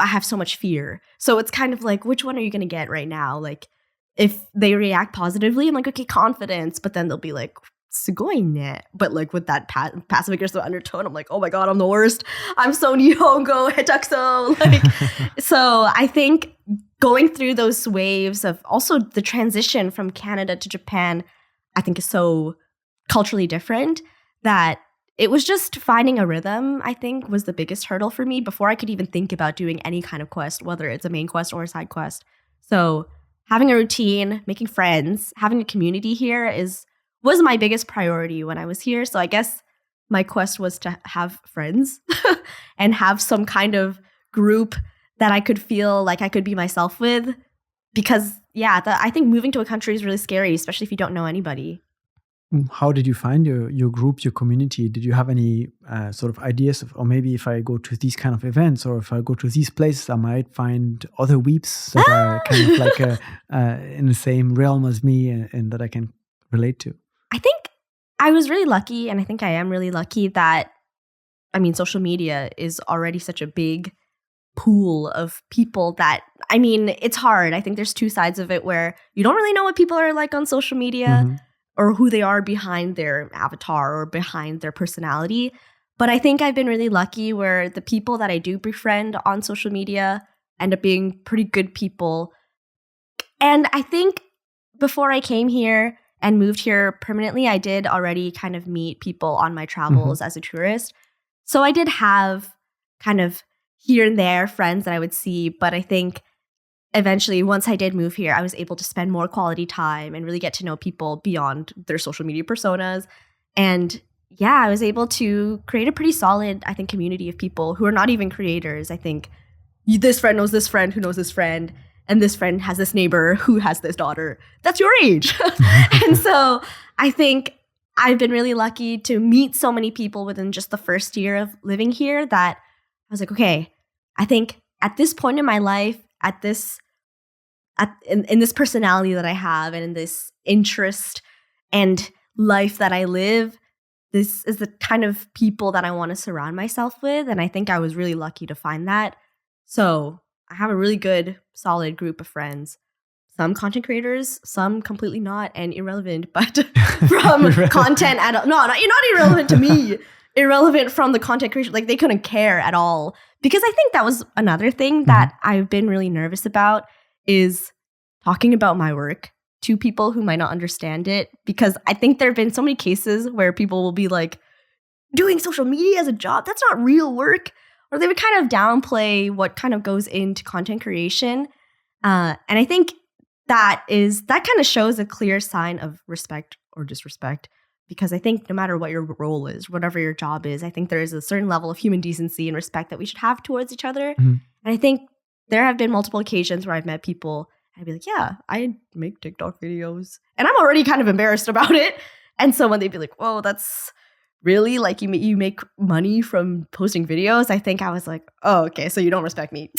have so much fear. So it's kind of like, which one are you going to get right now? Like if they react positively, I'm like, okay, confidence. But then they'll be like, sugoi ne. But like with that passive aggressive undertone, I'm like, oh my God, I'm the worst. I'm so nihongo hetakuso. Like, so I think going through those waves of also the transition from Canada to Japan, I think is so culturally different that it was just finding a rhythm, I think, was the biggest hurdle for me before I could even think about doing any kind of quest, whether it's a main quest or a side quest. So having a routine, making friends, having a community here was my biggest priority when I was here. So I guess my quest was to have friends and have some kind of group that I could feel like I could be myself with. Because, I think moving to a country is really scary, especially if you don't know anybody. How did you find your group, your community? Did you have any sort of ideas of, or maybe if I go to these kind of events or if I go to these places, I might find other weeps that are kind of like in the same realm as me and that I can relate to? I think I was really lucky, and I think I am really lucky that, social media is already such a big pool of people that, it's hard. I think there's two sides of it where you don't really know what people are like on social media or who they are behind their avatar or behind their personality. But I think I've been really lucky where the people that I do befriend on social media end up being pretty good people. And I think before I came here, and moved here permanently, I did already kind of meet people on my travels as a tourist. So I did have kind of here and there friends that I would see, but I think eventually, once I did move here, I was able to spend more quality time and really get to know people beyond their social media personas. And yeah, I was able to create a pretty solid, I think, community of people who are not even creators. I think this friend knows this friend who knows this friend, and this friend has this neighbor who has this daughter that's your age. And so I think I've been really lucky to meet so many people within just the first year of living here that I was like, okay, I think at this point in my life, in this personality that I have and in this interest and life that I live, this is the kind of people that I want to surround myself with. And I think I was really lucky to find that. So I have a really good, solid group of friends. Some content creators, some completely not and irrelevant, but from content not irrelevant to me. Irrelevant from the content creation. Like they couldn't care at all. Because I think that was another thing that I've been really nervous about is talking about my work to people who might not understand it. Because I think there have been so many cases where people will be like, doing social media as a job, that's not real work. Or they would kind of downplay what kind of goes into content creation. And I think that kind of shows a clear sign of respect or disrespect. Because I think no matter what your role is, whatever your job is, I think there is a certain level of human decency and respect that we should have towards each other. And I think there have been multiple occasions where I've met people and I'd be like, yeah, I make TikTok videos. And I'm already kind of embarrassed about it. And so when they'd be like, whoa, that's really like you make money from posting videos. I think I was like, oh, okay, so you don't respect me.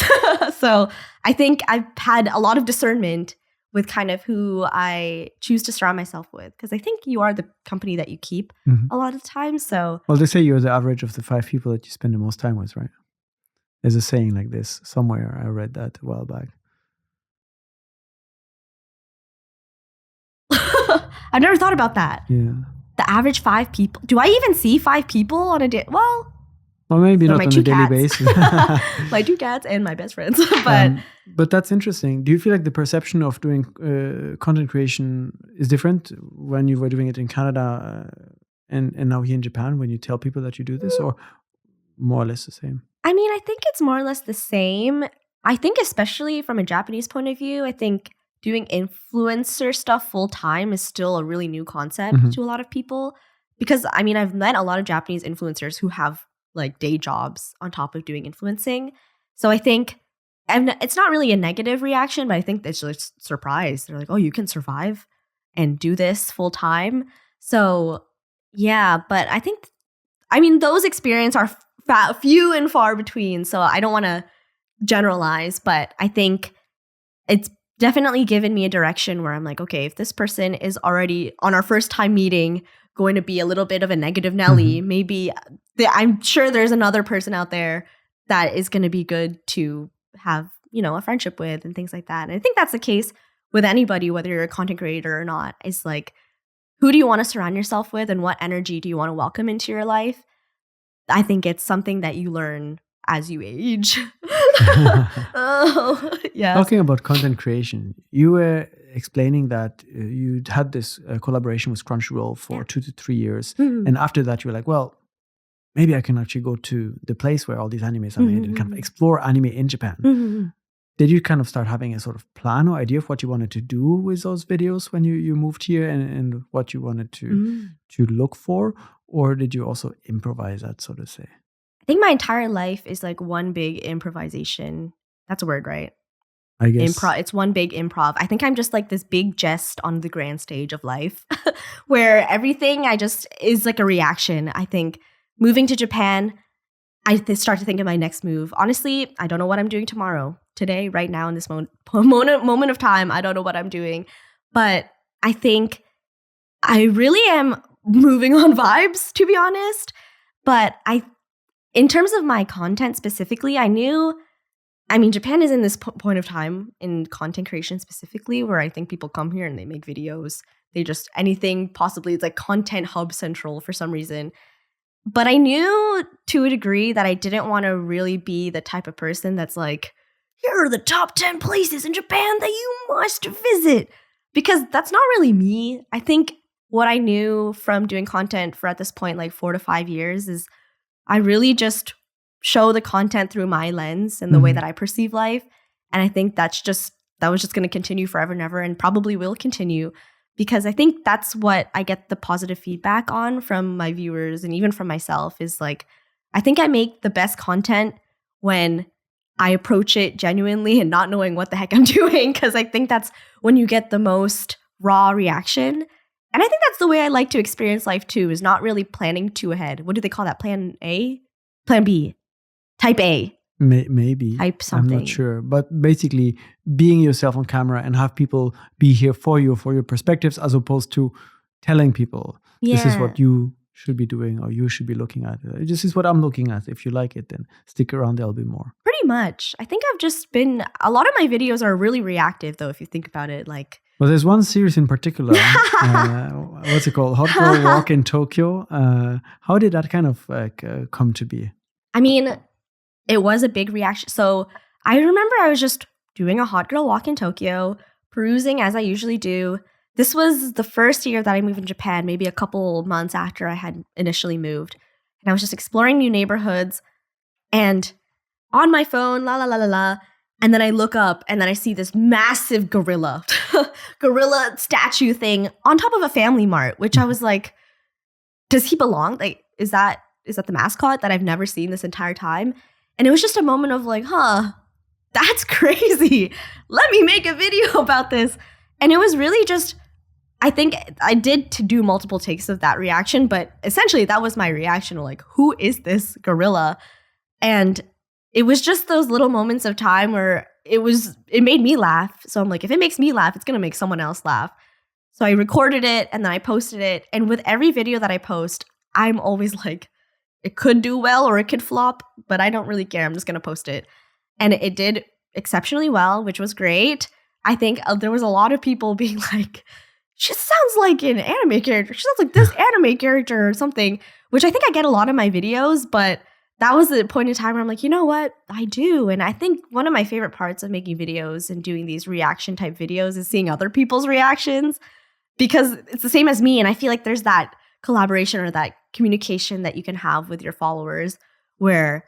So I think I've had a lot of discernment with kind of who I choose to surround myself with. Because I think you are the company that you keep a lot of the time. So, well, they say you're the average of the 5 people that you spend the most time with, right? There's a saying like this somewhere. I read that a while back. I've never thought about that. Yeah. The average 5 people. Do I even see 5 people on a day? Well, maybe not on a daily basis. My 2 cats and my best friends. But that's interesting. Do you feel like the perception of doing content creation is different when you were doing it in Canada and now here in Japan when you tell people that you do this, or more or less the same? I mean, I think it's more or less the same. I think especially from a Japanese point of view, I think doing influencer stuff full time is still a really new concept to a lot of people. Because, I mean, I've met a lot of Japanese influencers who have like day jobs on top of doing influencing. So I think it's not really a negative reaction, but I think it's just surprised. They're like, oh, you can survive and do this full time. So yeah, but I think, I mean, those experiences are few and far between. So I don't want to generalize, but I think it's definitely given me a direction where I'm like, okay, if this person is already on our first time meeting going to be a little bit of a negative Nelly, maybe I'm sure there's another person out there that is going to be good to have, you know, a friendship with and things like that. And I think that's the case with anybody, whether you're a content creator or not. It's like, who do you want to surround yourself with and what energy do you want to welcome into your life? I think it's something that you learn as you age. Oh, yeah. Talking about content creation, you were explaining that you had this collaboration with Crunchyroll for 2 to 3 years. And after that, you were like, well, maybe I can actually go to the place where all these animes are made and kind of explore anime in Japan. Did you kind of start having a sort of plan or idea of what you wanted to do with those videos when you moved here and what you wanted to look for? Or did you also improvise that, so to say? I think my entire life is like one big improvisation. That's a word, right? I guess. It's one big improv. I think I'm just like this big jest on the grand stage of life where everything is like a reaction. I think moving to Japan, I start to think of my next move. Honestly, I don't know what I'm doing tomorrow. Today, right now, in this moment of time, I don't know what I'm doing. But I think I really am moving on vibes, to be honest. But in terms of my content specifically, Japan is in this point of time in content creation specifically where I think people come here and they make videos. They just, anything possibly, it's like content hub central for some reason. But I knew to a degree that I didn't want to really be the type of person that's like, here are the top 10 places in Japan that you must visit. because that's not really me. I think what I knew from doing content for at this point, like 4 to 5 years, is I really just show the content through my lens and the way that I perceive life. And I think that was just going to continue forever and ever, and probably will continue, because I think that's what I get the positive feedback on from my viewers and even from myself, is like, I think I make the best content when I approach it genuinely and not knowing what the heck I'm doing, because I think that's when you get the most raw reaction. And I think that's the way I like to experience life too, is not really planning too ahead. What do they call that? Plan A? Plan B? Type A? Maybe. Type something. I'm not sure. But basically, being yourself on camera and have people be here for your perspectives, as opposed to telling people, this is what you should be doing or you should be looking at. This is what I'm looking at. If you like it, then stick around, there'll be more. Pretty much. I think I've just been, a lot of my videos are really reactive though, if you think about it. Like, well, there's one series in particular. What's it called? Hot Girl Walk in Tokyo. How did that kind of come to be? I mean, it was a big reaction. So I remember I was just doing a hot girl walk in Tokyo, perusing as I usually do. This was the first year that I moved in Japan, maybe a couple months after I had initially moved. And I was just exploring new neighborhoods and on my phone, la la la la la. And then I look up and then I see this massive gorilla statue thing on top of a Family Mart, which I was like, does he belong? Like, is that the mascot that I've never seen this entire time? And it was just a moment of like, that's crazy. Let me make a video about this. And it was really just, I think I did to do multiple takes of that reaction, but essentially that was my reaction, like, who is this gorilla? And it was just those little moments of time where it made me laugh. So I'm like, if it makes me laugh, it's going to make someone else laugh. So I recorded it and then I posted it. And with every video that I post, I'm always like, it could do well or it could flop, but I don't really care. I'm just going to post it. And it did exceptionally well, which was great. I think there was a lot of people being like, she sounds like an anime character. She sounds like this anime character or something, which I think I get a lot of my videos, but that was the point in time where I'm like, you know what? I do. And I think one of my favorite parts of making videos and doing these reaction type videos is seeing other people's reactions, because it's the same as me. And I feel like there's that collaboration or that communication that you can have with your followers where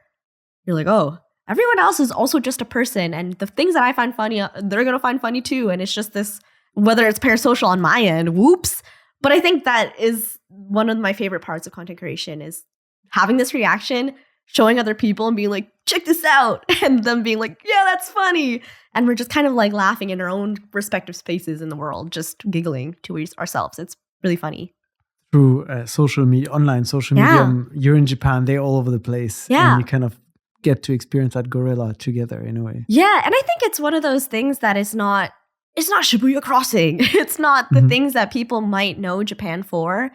you're like, oh, everyone else is also just a person. And the things that I find funny, they're going to find funny too. And it's just this, whether it's parasocial on my end, whoops. But I think that is one of my favorite parts of content creation, is having this reaction, showing other people and being like, check this out. And them being like, yeah, that's funny. And we're just kind of like laughing in our own respective spaces in the world, just giggling to ourselves. It's really funny. Through social media, online social media, you're in Japan, they're all over the place. Yeah. And you kind of get to experience that gorilla together in a way. Yeah. And I think it's one of those things that it's not Shibuya Crossing. It's not the things that people might know Japan for.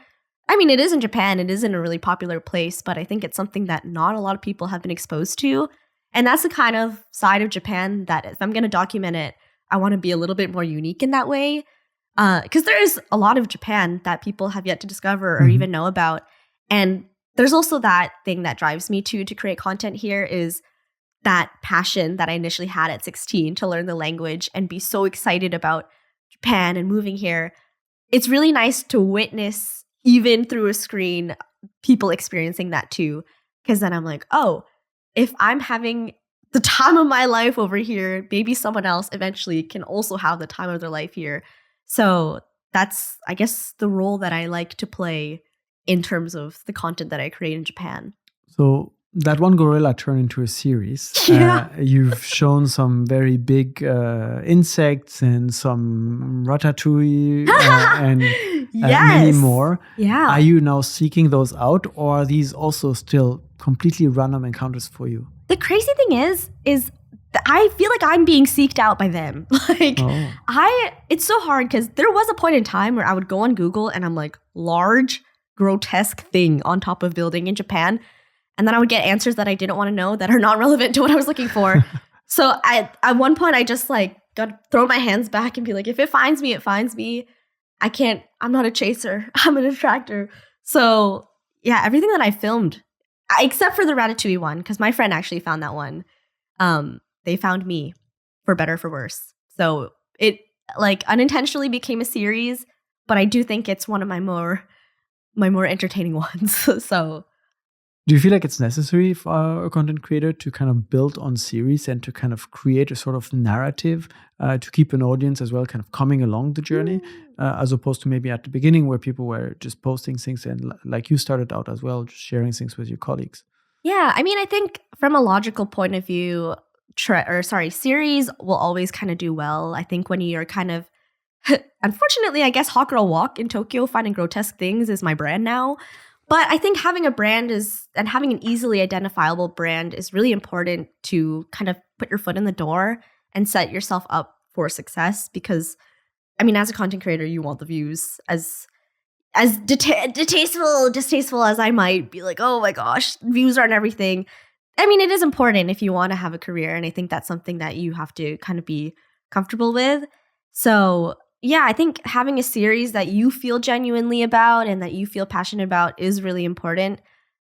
I mean, it is in Japan. It is in a really popular place, but I think it's something that not a lot of people have been exposed to. And that's the kind of side of Japan that if I'm going to document it, I want to be a little bit more unique in that way. Because there is a lot of Japan that people have yet to discover or even know about. And there's also that thing that drives me to create content here, is that passion that I initially had at 16 to learn the language and be so excited about Japan and moving here. It's really nice to witness, even through a screen, people experiencing that too. Because then I'm like, oh, if I'm having the time of my life over here, maybe someone else eventually can also have the time of their life here. So that's, I guess, the role that I like to play in terms of the content that I create in Japan. So that one gorilla turned into a series. Yeah. You've shown some very big insects and some ratatouille and many more. Yeah. Are you now seeking those out, or are these also still completely random encounters for you? The crazy thing is I feel like I'm being seeked out by them. It's so hard because there was a point in time where I would go on Google and I'm like, large, grotesque thing on top of building in Japan. And then I would get answers that I didn't want to know that are not relevant to what I was looking for. So at one point I just like got to throw my hands back and be like, if it finds me, it finds me. I'm not a chaser. I'm an attractor. So yeah, everything that I filmed, except for the Ratatouille one, because my friend actually found that one. They found me, for better or for worse. So like unintentionally became a series, but I do think it's one of my more entertaining ones. So do you feel like it's necessary for a content creator to kind of build on series and to kind of create a sort of narrative to keep an audience as well kind of coming along the journey, as opposed to maybe at the beginning where people were just posting things and like you started out as well, just sharing things with your colleagues? Yeah, I mean, I think from a logical point of view, series will always kind of do well. I think when you're kind of, unfortunately, I guess Hot Girl Walk in Tokyo finding grotesque things is my brand now. But I think having a brand and having an easily identifiable brand is really important to kind of put your foot in the door and set yourself up for success. Because, I mean, as a content creator, you want the views. As distasteful as I might be, like, oh my gosh, views aren't everything. I mean, it is important if you want to have a career. And I think that's something that you have to kind of be comfortable with. So yeah, I think having a series that you feel genuinely about and that you feel passionate about is really important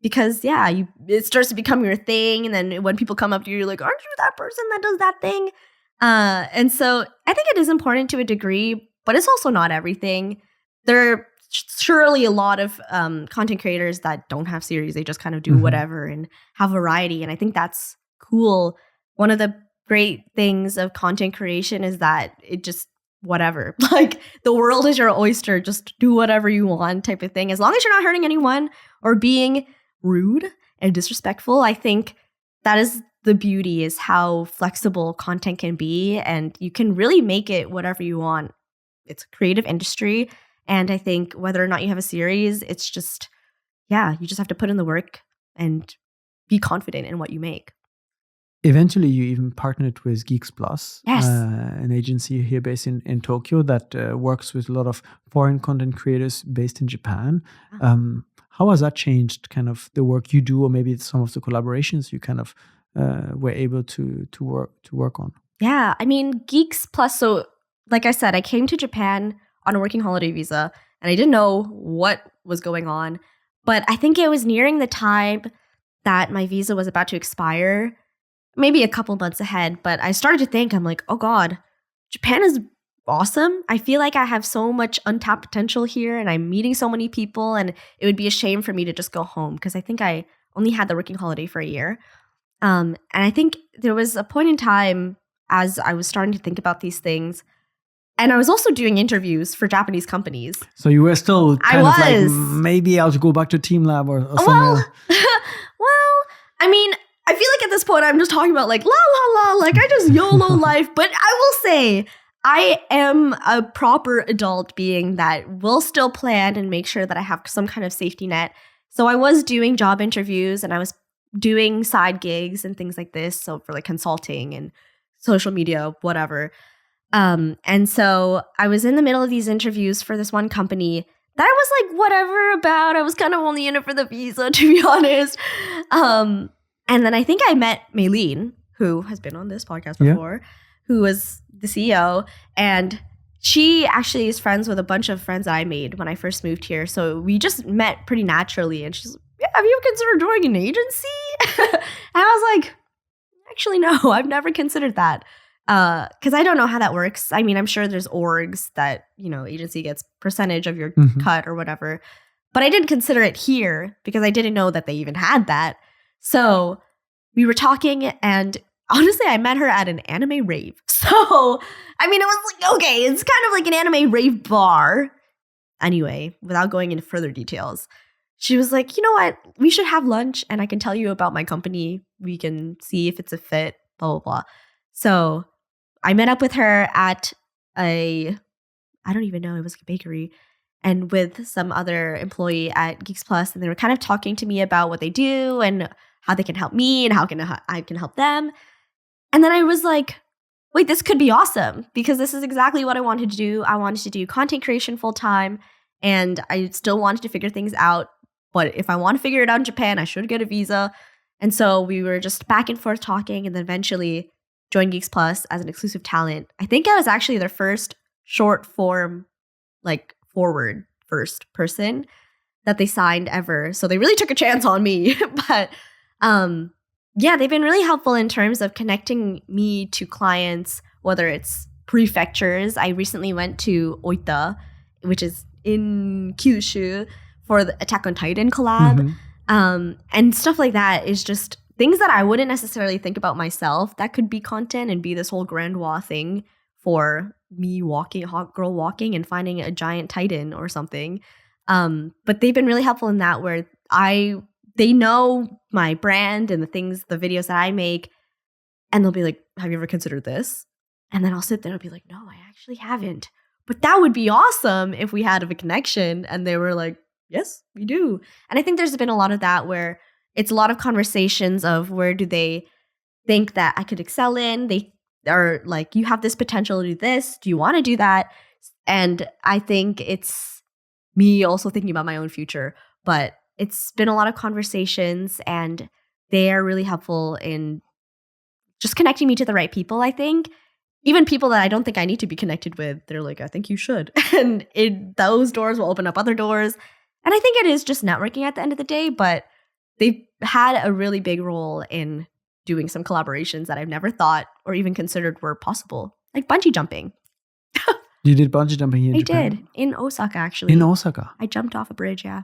because, yeah, it starts to become your thing. And then when people come up to you, you're like, aren't you that person that does that thing? And so I think it is important to a degree, but it's also not everything. There are surely a lot of content creators that don't have series. They just kind of do whatever and have variety. And I think that's cool. One of the great things of content creation is that it just whatever. Like the world is your oyster. Just do whatever you want type of thing. As long as you're not hurting anyone or being rude and disrespectful, I think that is the beauty, is how flexible content can be. And you can really make it whatever you want. It's a creative industry. And I think whether or not you have a series, it's just, yeah, you just have to put in the work and be confident in what you make. Eventually, you even partnered with GeeXPlus, yes. An agency here based in Tokyo that works with a lot of foreign content creators based in Japan. How has that changed kind of the work you do, or maybe some of the collaborations you kind of were able to work on? Yeah, I mean, GeeXPlus. So like I said, I came to Japan on a working holiday visa and I didn't know what was going on. But I think it was nearing the time that my visa was about to expire, maybe a couple months ahead, but I started to think, I'm like, oh God, Japan is awesome. I feel like I have so much untapped potential here and I'm meeting so many people, and it would be a shame for me to just go home because I think I only had the working holiday for a year. And I think there was a point in time as I was starting to think about these things, and I was also doing interviews for Japanese companies. So you were still kind of like, maybe I'll go back to Team Lab or something else. Well, I mean, I feel like at this point I'm just talking about like, la, la, la, like I just YOLO life. But I will say I am a proper adult being that will still plan and make sure that I have some kind of safety net. So I was doing job interviews and I was doing side gigs and things like this. So for like consulting and social media, whatever. And so I was in the middle of these interviews for this one company that I was like, whatever about. I was kind of only in it for the visa, to be honest. And then I think I met Maylene, who has been on this podcast before, who was the CEO. And she actually is friends with a bunch of friends that I made when I first moved here. So we just met pretty naturally. And she's like, yeah, have you ever considered joining an agency? And I was like, actually, no, I've never considered that. Because I don't know how that works. I mean, I'm sure there's orgs that, agency gets percentage of your cut or whatever. But I didn't consider it here because I didn't know that they even had that. So we were talking, and honestly, I met her at an anime rave. So, I mean, it was like, okay, it's kind of like an anime rave bar. Anyway, without going into further details, she was like, you know what? We should have lunch and I can tell you about my company. We can see if it's a fit, blah, blah, blah. So I met up with her at I don't even know, it was like a bakery, and with some other employee at GeeXPlus, and they were kind of talking to me about what they do and how they can help me and how I can help them. And then I was like, wait, this could be awesome because this is exactly what I wanted to do. I wanted to do content creation full time, and I still wanted to figure things out. But if I want to figure it out in Japan, I should get a visa. And so we were just back and forth talking, and then eventually joined GeeXPlus as an exclusive talent. I think I was actually their first short form, like forward first person that they signed ever. So they really took a chance on me. But yeah, they've been really helpful in terms of connecting me to clients, whether it's prefectures. I recently went to Oita, which is in Kyushu, for the Attack on Titan collab. And stuff like that is just things that I wouldn't necessarily think about myself that could be content and be this whole grandiose thing for me walking, hot girl walking and finding a giant Titan or something. But they've been really helpful in that where they know my brand and the videos that I make, and they'll be like, have you ever considered this? And then I'll sit there and be like, no, I actually haven't. But that would be awesome if we had a connection. And they were like, yes, we do. And I think there's been a lot of that where it's a lot of conversations of where do they think that I could excel in? They are like, you have this potential to do this. Do you want to do that? And I think it's me also thinking about my own future. But it's been a lot of conversations, and they are really helpful in just connecting me to the right people, I think. Even people that I don't think I need to be connected with, they're like, I think you should. And those doors will open up other doors. And I think it is just networking at the end of the day, but they've had a really big role in doing some collaborations that I've never thought or even considered were possible, like bungee jumping. You did bungee jumping here in Japan? I did, in Osaka, actually. In Osaka? I jumped off a bridge, yeah.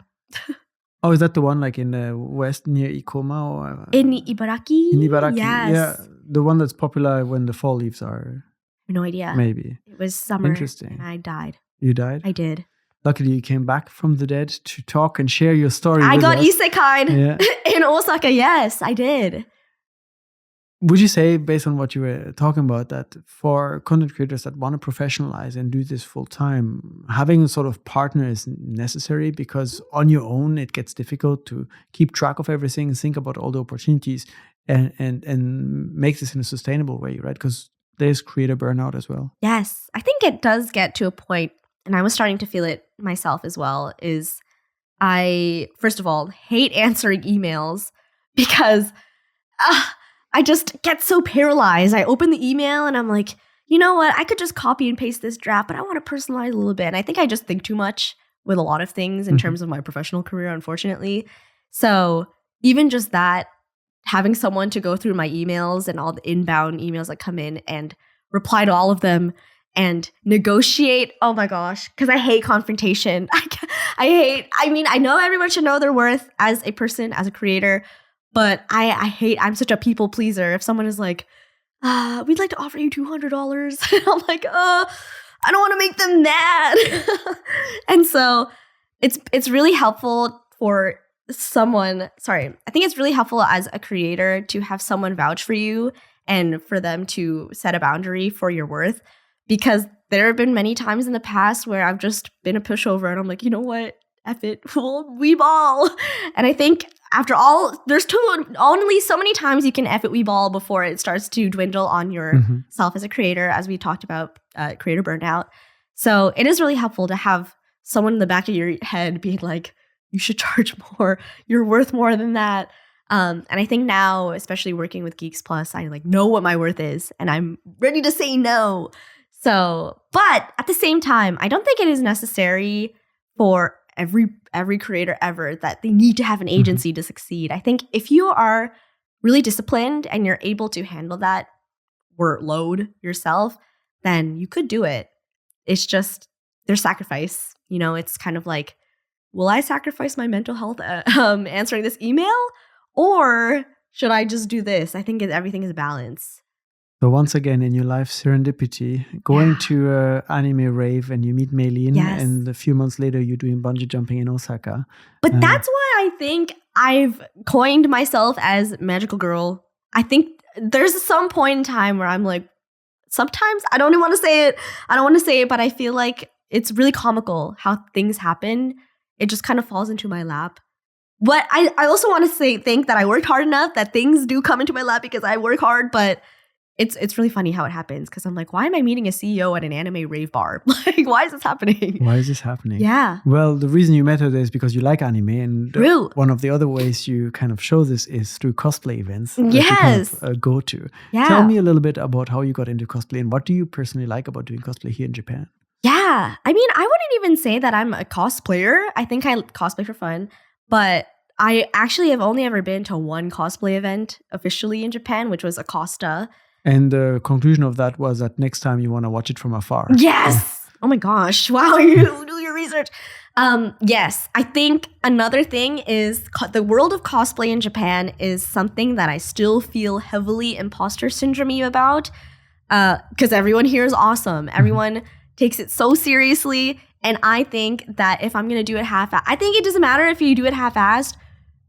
Oh, is that the one like in the west near Ikoma? Or, in Ibaraki? In Ibaraki, yes. Yeah. The one that's popular when the fall leaves are... No idea. Maybe. It was summer. Interesting. And I died. You died? I did. Luckily, you came back from the dead to talk and share your story I with got us. isekai'd in Osaka. Yes, I did. Would you say, based on what you were talking about, that for content creators that want to professionalize and do this full time, having a sort of partner is necessary? Because on your own, it gets difficult to keep track of everything and think about all the opportunities and make this in a sustainable way, right? Because there's creator burnout as well. Yes, I think it does get to a point, and I was starting to feel it myself as well, is I, first of all, hate answering emails because I just get so paralyzed. I open the email and I'm like, you know what? I could just copy and paste this draft, but I want to personalize a little bit. And I think I just think too much with a lot of things in terms of my professional career, unfortunately. So even just that, having someone to go through my emails and all the inbound emails that come in and reply to all of them and negotiate. Oh my gosh, because I hate confrontation. I know everyone should know their worth as a person, as a creator, but I'm such a people pleaser. If someone is like, we'd like to offer you $200, I'm like, I don't want to make them mad. And so it's really helpful for someone, I think it's really helpful as a creator to have someone vouch for you and for them to set a boundary for your worth, because there have been many times in the past where I've just been a pushover and I'm like, you know what, F it, we ball. And I think after all, there's only so many times you can F it, we ball before it starts to dwindle on yourself as a creator, as we talked about creator burnout. So it is really helpful to have someone in the back of your head being like, you should charge more. You're worth more than that. And I think now, especially working with GeeXPlus, I like know what my worth is and I'm ready to say no. So, but at the same time, I don't think it is necessary for every creator ever that they need to have an agency to succeed. I think if you are really disciplined and you're able to handle that workload yourself, then you could do it. It's just there's sacrifice. You know, it's kind of like, will I sacrifice my mental health answering this email, or should I just do this? I think everything is a balance. So once again, in your life, serendipity, going to an anime rave and you meet Meilin, and a few months later you're doing bungee jumping in Osaka. But that's why I think I've coined myself as magical girl. I think there's some point in time where I'm like, sometimes I don't even want to say it. I don't want to say it, but I feel like it's really comical how things happen. It just kind of falls into my lap. But I also want to think that I worked hard enough that things do come into my lap because I work hard, but it's really funny how it happens because I'm like, why am I meeting a CEO at an anime rave bar? Like, why is this happening? Why is this happening? Yeah. Well, the reason you met her is because you like anime, and one of the other ways you kind of show this is through cosplay events that you kind of go to. Yeah. Tell me a little bit about how you got into cosplay and what do you personally like about doing cosplay here in Japan? Yeah. I mean, I wouldn't even say that I'm a cosplayer. I think I cosplay for fun, but I actually have only ever been to one cosplay event officially in Japan, which was Acosta. And the conclusion of that was that next time you want to watch it from afar. Yes. Oh my gosh. Wow. You do your research. Yes. I think another thing is the world of cosplay in Japan is something that I still feel heavily imposter syndrome about. Because everyone here is awesome. Everyone takes it so seriously. And I think that if I'm going to do it half-assed, I think it doesn't matter if you do it half-assed.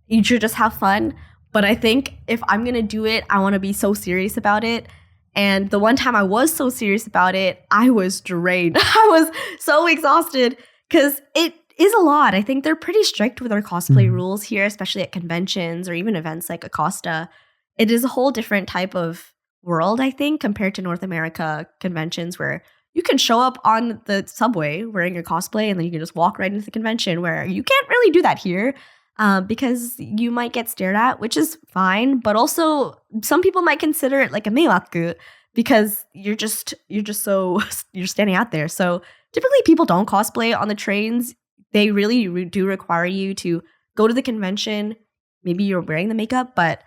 You should just have fun. But I think if I'm going to do it, I want to be so serious about it. And the one time I was so serious about it, I was drained. I was so exhausted because it is a lot. I think they're pretty strict with our cosplay rules here, especially at conventions or even events like Acosta. It is a whole different type of world, I think, compared to North America conventions where you can show up on the subway wearing your cosplay and then you can just walk right into the convention, where you can't really do that here. Because you might get stared at, which is fine, but also some people might consider it like a meiwaku because you're standing out there. So typically people don't cosplay on the trains. They really do require you to go to the convention. Maybe you're wearing the makeup, but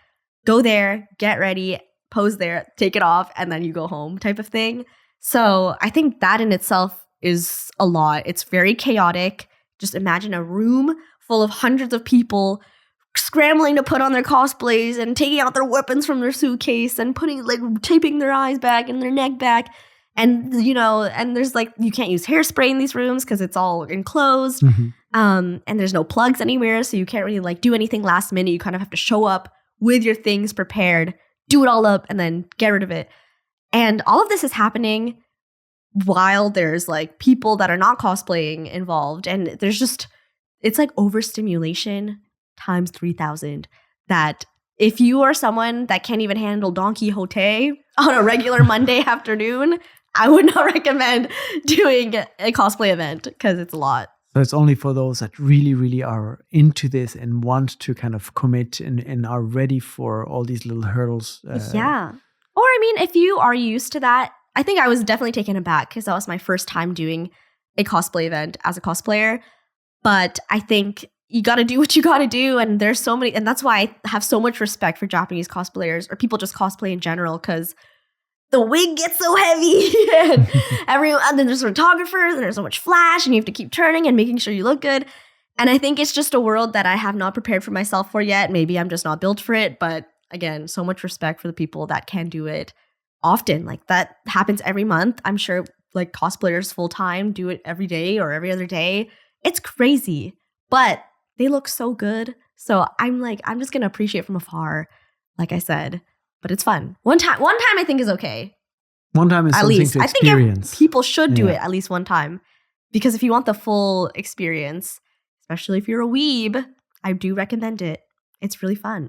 go there, get ready, pose there, take it off, and then you go home type of thing. So I think that in itself is a lot. It's very chaotic. Just imagine a room full of hundreds of people scrambling to put on their cosplays and taking out their weapons from their suitcase and taping their eyes back and their neck back. And, and there's you can't use hairspray in these rooms because it's all enclosed. And there's no plugs anywhere. So you can't really do anything last minute. You kind of have to show up with your things prepared, do it all up, and then get rid of it. And all of this is happening while there's people that are not cosplaying involved. And there's just, it's overstimulation times 3,000. That if you are someone that can't even handle Don Quixote on a regular Monday afternoon, I would not recommend doing a cosplay event because it's a lot. So it's only for those that really, really are into this and want to kind of commit and are ready for all these little hurdles. Yeah. Or if you are used to that, I think I was definitely taken aback because that was my first time doing a cosplay event as a cosplayer. But I think you got to do what you got to do. And there's so many. And that's why I have so much respect for Japanese cosplayers or people just cosplay in general, because the wig gets so heavy and then there's photographers and there's so much flash and you have to keep turning and making sure you look good. And I think it's just a world that I have not prepared for myself for yet. Maybe I'm just not built for it. But again, so much respect for the people that can do it often. That happens every month. I'm sure cosplayers full time do it every day or every other day. It's crazy, but they look so good. So I'm just going to appreciate from afar, like I said, but it's fun. One time I think is okay. One time is at something least. to experience. I think people should do it at least one time, because if you want the full experience, especially if you're a weeb, I do recommend it. It's really fun.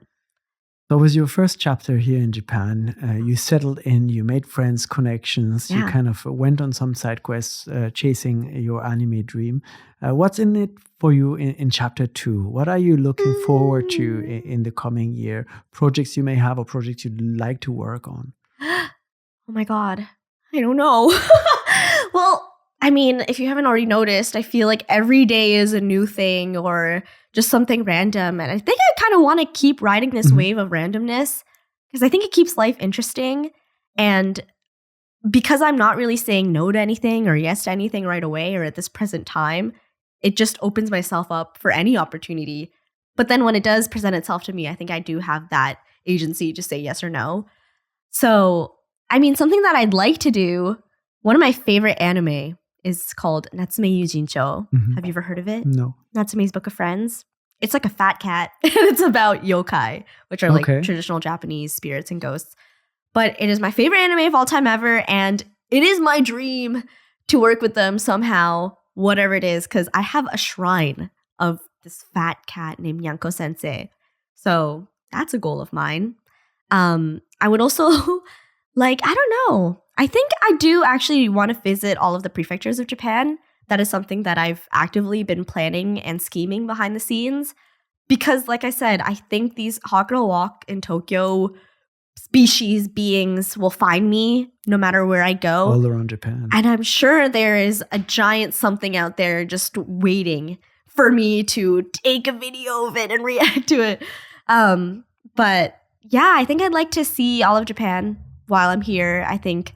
So it was your first chapter here in Japan. You settled in, you made friends, connections. You kind of went on some side quests, chasing your anime dream. What's in it for you in chapter 2? What are you looking forward to in the coming year? Projects you may have or projects you'd like to work on? Oh my God. I don't know. Well, if you haven't already noticed, I feel like every day is a new thing or just something random. And I think I kind of want to keep riding this wave of randomness because I think it keeps life interesting. And because I'm not really saying no to anything or yes to anything right away or at this present time, it just opens myself up for any opportunity. But then when it does present itself to me, I think I do have that agency to say yes or no. So, something that I'd like to do, one of my favorite anime is called Natsume Yujincho. Have you ever heard of it? No. Natsume's Book of Friends. It's like a fat cat. And it's about yokai, which are traditional Japanese spirits and ghosts. But it is my favorite anime of all time ever. And it is my dream to work with them somehow, whatever it is, because I have a shrine of this fat cat named Nyanko Sensei. So that's a goal of mine. I would also I don't know. I think I do actually want to visit all of the prefectures of Japan. That is something that I've actively been planning and scheming behind the scenes. Because, like I said, I think these Hot Girl Walk in Tokyo species beings will find me no matter where I go. All around Japan. And I'm sure there is a giant something out there just waiting for me to take a video of it and react to it. But yeah, I think I'd like to see all of Japan while I'm here. I think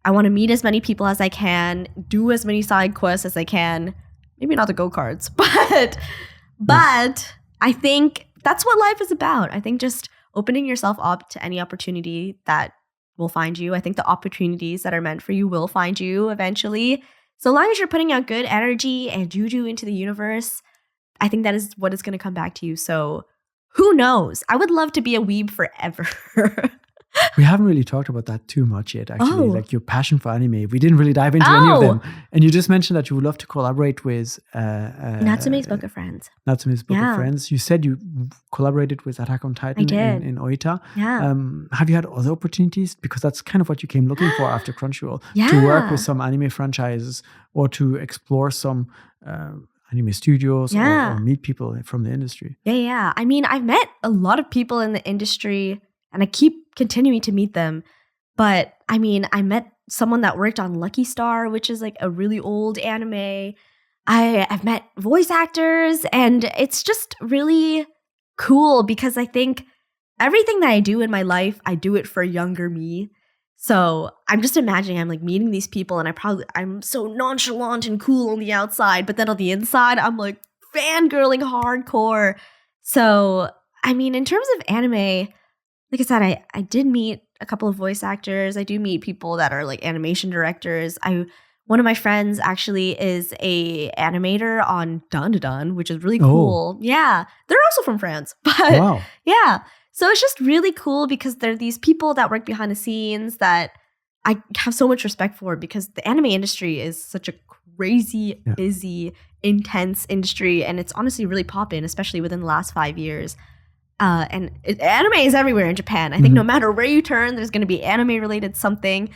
I want to meet as many people as I can, do as many side quests as I can. Maybe not the go-karts, but I think that's what life is about. I think just opening yourself up to any opportunity that will find you. I think the opportunities that are meant for you will find you eventually. So long as you're putting out good energy and juju into the universe, I think that is what is going to come back to you. So who knows? I would love to be a weeb forever. We haven't really talked about that too much yet, actually. Oh. Like your passion for anime. We didn't really dive into any of them. And you just mentioned that you would love to collaborate with Natsume's Book of Friends. Natsume's Book of Friends. You said you collaborated with Attack on Titan in Oita. Yeah. Have you had other opportunities? Because that's kind of what you came looking for after Crunchyroll. To work with some anime franchises or to explore some anime studios or meet people from the industry. Yeah. I mean, I've met a lot of people in the industry and I keep continuing to meet them. But I mean, I met someone that worked on Lucky Star, which is like a really old anime. I've met voice actors, and it's just really cool because I think everything that I do in my life, I do it for younger me. So I'm just imagining I'm like meeting these people, and I'm so nonchalant and cool on the outside, but then on the inside, I'm like fangirling hardcore. So I mean, in terms of anime, like I said, I did meet a couple of voice actors. I do meet people that are like animation directors. One of my friends actually is a animator on Dun Dun Dun, which is really cool. Yeah. They're also from France. But yeah. So it's just really cool because there are these people that work behind the scenes that I have so much respect for because the anime industry is such a crazy, busy, intense industry. And it's honestly really poppin', especially within the last 5 years. And anime is everywhere in Japan. I think no matter where you turn, there's going to be anime-related something.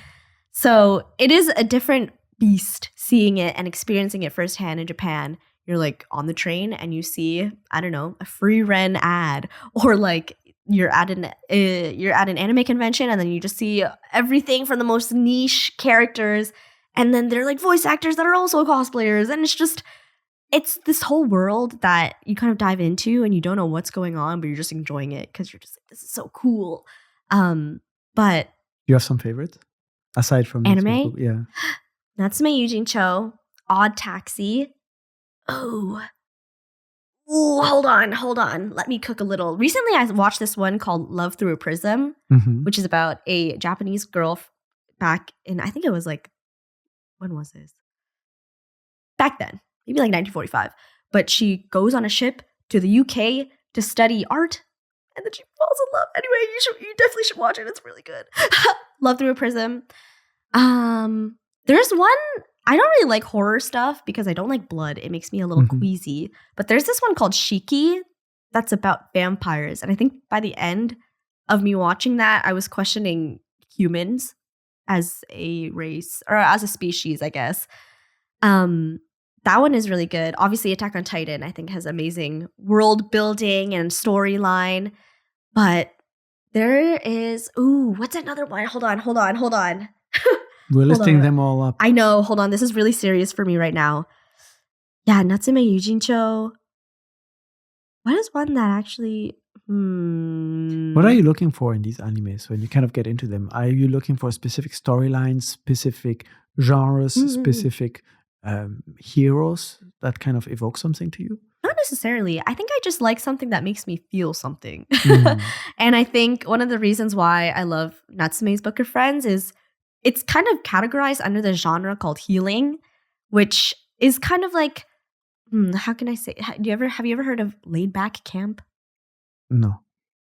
So it is a different beast seeing it and experiencing it firsthand in Japan. You're like on the train and you see, I don't know, a free Ren ad, or like you're at an anime convention and then you just see everything from the most niche characters, and then they're like voice actors that are also cosplayers, and it's this whole world that you kind of dive into and you don't know what's going on, but you're just enjoying it because you're just like, this is so cool. But you have some favorites aside from anime? Yeah. Natsume Yujincho, Odd Taxi. Oh, hold on. Let me cook a little. Recently, I watched this one called Love Through a Prism, which is about a Japanese girl back in, I think it was like, when was this? Back then. Maybe like 1945. But she goes on a ship to the UK to study art, and then she falls in love. Anyway, you definitely should watch it. It's really good. Love Through a Prism. There's one, I don't really like horror stuff because I don't like blood. It makes me a little queasy. But there's this one called Shiki that's about vampires. And I think by the end of me watching that, I was questioning humans as a race, or as a species, I guess. That one is really good. Obviously, Attack on Titan, I think, has amazing world building and storyline. But there is, what's another one? Hold on. We're listing them all up. I know. Hold on. This is really serious for me right now. Yeah, Natsume Yujincho. What is one that actually... What are you looking for in these animes when you kind of get into them? Are you looking for specific storylines, specific genres, specific heroes that kind of evoke something to you? Not necessarily. I think I just like something that makes me feel something. And I think one of the reasons why I love Natsume's Book of Friends is it's kind of categorized under the genre called healing, which is kind of like, how can I say? Have you ever heard of Laid Back Camp? No.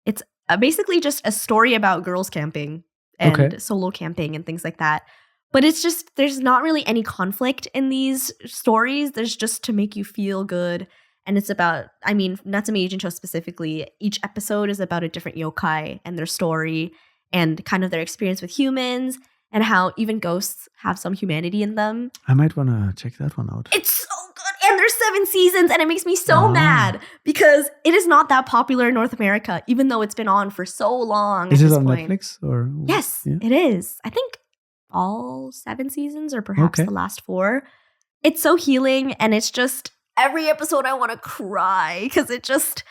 It's basically just a story about girls camping and solo camping and things like that. But it's just, there's not really any conflict in these stories. There's just to make you feel good. And it's about, I mean, Natsume Yujincho specifically, each episode is about a different yokai and their story and kind of their experience with humans and how even ghosts have some humanity in them. I might want to check that one out. It's so good. And there's 7 seasons and it makes me so mad because it is not that popular in North America, even though it's been on for so long. Is it on Netflix? Or yes, it is. I think all 7 seasons or perhaps the last 4. It's so healing, and it's just every episode I want to cry because it just,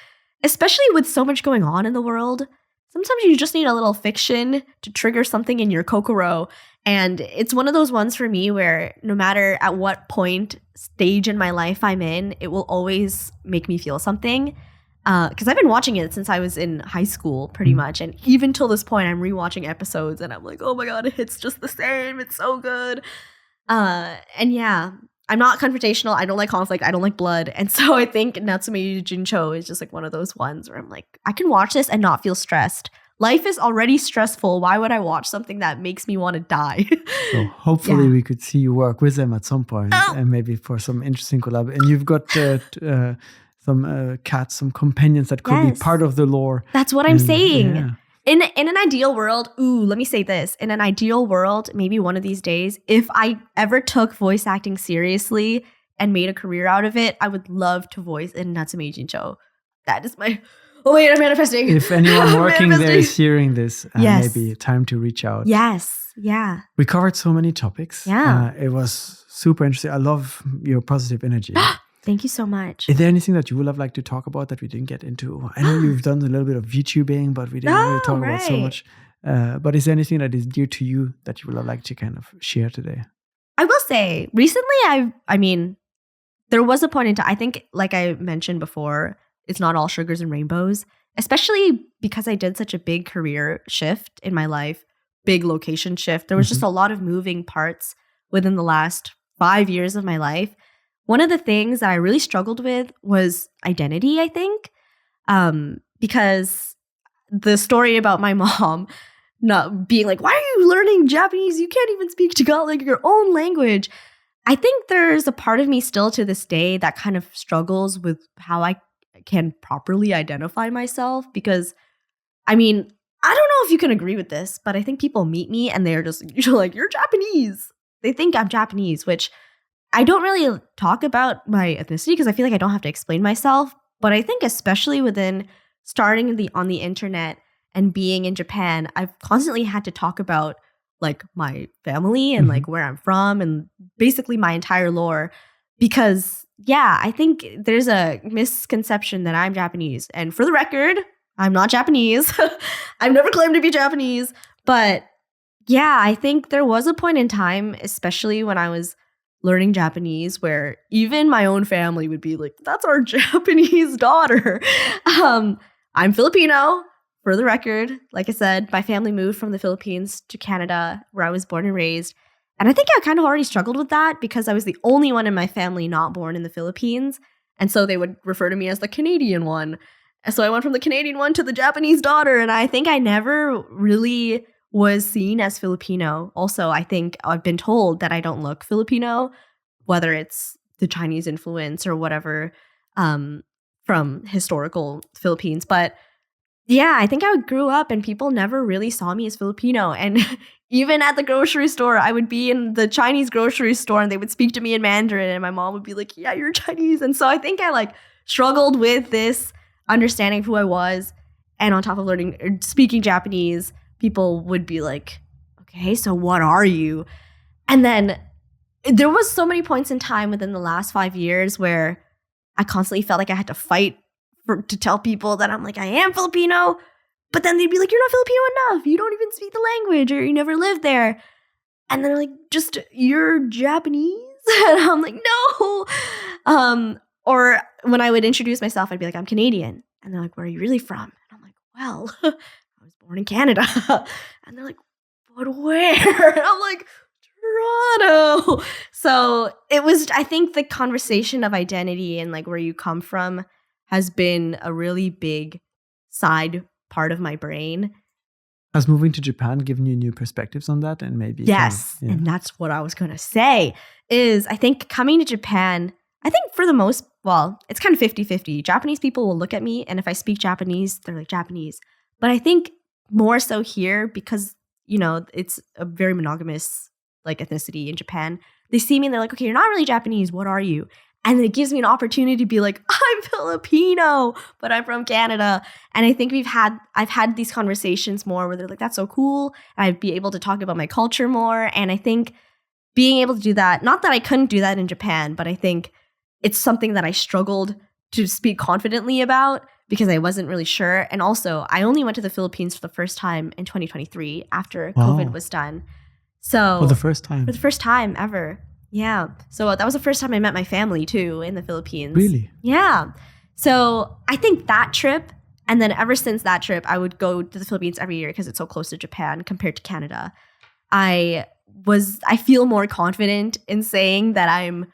especially with so much going on in the world, sometimes you just need a little fiction to trigger something in your kokoro. And it's one of those ones for me where no matter at what stage in my life I'm in, it will always make me feel something. Because I've been watching it since I was in high school, pretty much. And even till this point, I'm rewatching episodes and I'm like, oh my God, it hits just the same. It's so good. And yeah, I'm not confrontational. I don't like conflict. I don't like blood. And so I think Natsume Juncho is just like one of those ones where I'm like, I can watch this and not feel stressed. Life is already stressful. Why would I watch something that makes me want to die? So hopefully we could see you work with them at some point, and maybe for some interesting collab. And you've got some cats, some companions that could be part of the lore. That's what I'm saying. Yeah. In an ideal world, let me say this. In an ideal world, maybe one of these days, if I ever took voice acting seriously and made a career out of it, I would love to voice in Natsume Juncho. That is my... Oh wait, I'm manifesting. If anyone working there is hearing this, maybe time to reach out. Yes, yeah. We covered so many topics. Yeah. It was super interesting. I love your positive energy. Thank you so much. Is there anything that you would have liked to talk about that we didn't get into? I know you've done a little bit of VTubing, but we didn't really talk about so much. But is there anything that is dear to you that you would have liked to kind of share today? I will say, recently, there was a point in time, I think, like I mentioned before, it's not all sugars and rainbows, especially because I did such a big career shift in my life, big location shift. There was just a lot of moving parts within the last 5 years of my life. One of the things that I really struggled with was identity, I think, because the story about my mom not being like, why are you learning Japanese? You can't even speak Tagalog, your own language. I think there's a part of me still to this day that kind of struggles with how I can properly identify myself, because I don't know if you can agree with this, but I think people meet me and they're just like, you're Japanese. They think I'm Japanese, which I don't really talk about my ethnicity because I feel like I don't have to explain myself. But I think especially within starting on the internet and being in Japan, I've constantly had to talk about like my family and like where I'm from and basically my entire lore, because I think there's a misconception that I'm Japanese. And for the record, I'm not Japanese. I've never claimed to be Japanese. But I think there was a point in time, especially when I was learning Japanese, where even my own family would be like, that's our Japanese daughter. I'm Filipino, for the record. Like I said, my family moved from the Philippines to Canada, where I was born and raised. And I think I kind of already struggled with that because I was the only one in my family not born in the Philippines. And so they would refer to me as the Canadian one. And so I went from the Canadian one to the Japanese daughter. And I think I never really was seen as Filipino. Also, I think I've been told that I don't look Filipino, whether it's the Chinese influence or whatever from historical Philippines. But I think I grew up and people never really saw me as Filipino. And even at the grocery store, I would be in the Chinese grocery store and they would speak to me in Mandarin and my mom would be like, yeah, you're Chinese. And so I think I like struggled with this understanding of who I was. And on top of speaking Japanese, people would be like, okay, so what are you? And then there was so many points in time within the last 5 years where I constantly felt like I had to fight to tell people that I'm like, I am Filipino. But then they'd be like, you're not Filipino enough. You don't even speak the language or you never lived there. And they're like, just, you're Japanese? And I'm like, no. Or when I would introduce myself, I'd be like, I'm Canadian. And they're like, where are you really from? And I'm like, well, I was born in Canada. And they're like, but where? And I'm like, Toronto. So it was, I think the conversation of identity and like where you come from has been a really big side part of my brain. Has moving to Japan given you new perspectives on that? And maybe and that's what I was going to say is I think coming to Japan, I think for the most, it's kind of 50-50. Japanese people will look at me and if I speak Japanese, they're like Japanese. But I think more so here because, it's a very monogamous like ethnicity in Japan. They see me and they're like, okay, you're not really Japanese. What are you? And it gives me an opportunity to be like, I'm Filipino, but I'm from Canada. And I think I've had these conversations more where they're like, that's so cool. I'd be able to talk about my culture more. And I think being able to do that, not that I couldn't do that in Japan, but I think it's something that I struggled to speak confidently about because I wasn't really sure. And also, I only went to the Philippines for the first time in 2023 after COVID was done. So for the first time? For the first time ever. Yeah. So that was the first time I met my family too in the Philippines. Really? Yeah. So I think that trip, and then ever since that trip, I would go to the Philippines every year because it's so close to Japan compared to Canada. I feel more confident in saying that I'm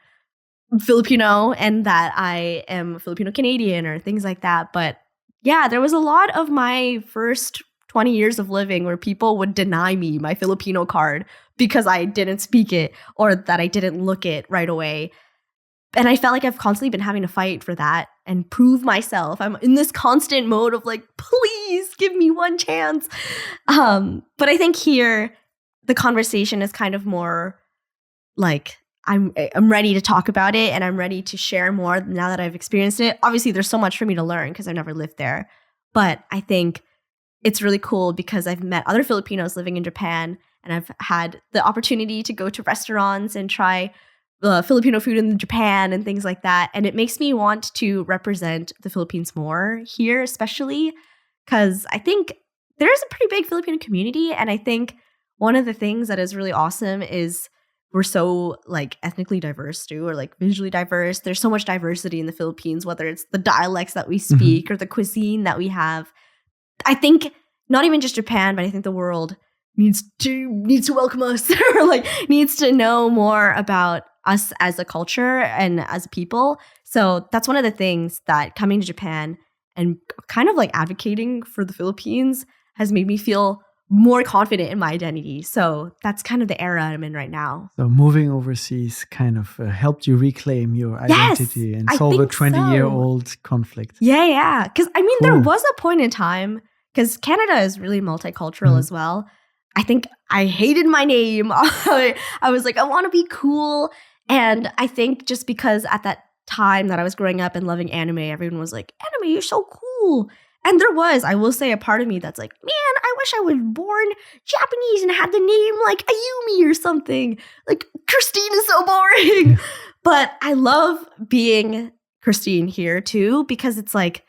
Filipino and that I am Filipino Canadian or things like that. But yeah, there was a lot of my first 20 years of living where people would deny me my Filipino card because I didn't speak it or that I didn't look it right away. And I felt like I've constantly been having to fight for that and prove myself. I'm in this constant mode of like, please give me one chance. But I think here the conversation is kind of more like, I'm ready to talk about it and I'm ready to share more now that I've experienced it. Obviously, there's so much for me to learn because I've never lived there. But I think it's really cool because I've met other Filipinos living in Japan and I've had the opportunity to go to restaurants and try Filipino food in Japan and things like that. And it makes me want to represent the Philippines more here, especially because I think there is a pretty big Filipino community. And I think one of the things that is really awesome is we're so like ethnically diverse too, or like visually diverse. There's so much diversity in the Philippines, whether it's the dialects that we speak or the cuisine that we have. I think not even just Japan, but I think the world needs to welcome us or like needs to know more about us as a culture and as a people. So that's one of the things that coming to Japan and kind of like advocating for the Philippines has made me feel more confident in my identity. So that's kind of the era I'm in right now. So moving overseas kind of helped you reclaim your identity and solve a 20-year-old conflict. Yeah. Because I mean, there was a point in time, because Canada is really multicultural as well. I think I hated my name. I was like, I want to be cool. And I think just because at that time that I was growing up and loving anime, everyone was like, anime, you're so cool. And there was, I will say, a part of me that's like, man, I wish I was born Japanese and had the name like Ayumi or something. Like, Kristine is so boring. But I love being Kristine here too, because it's like,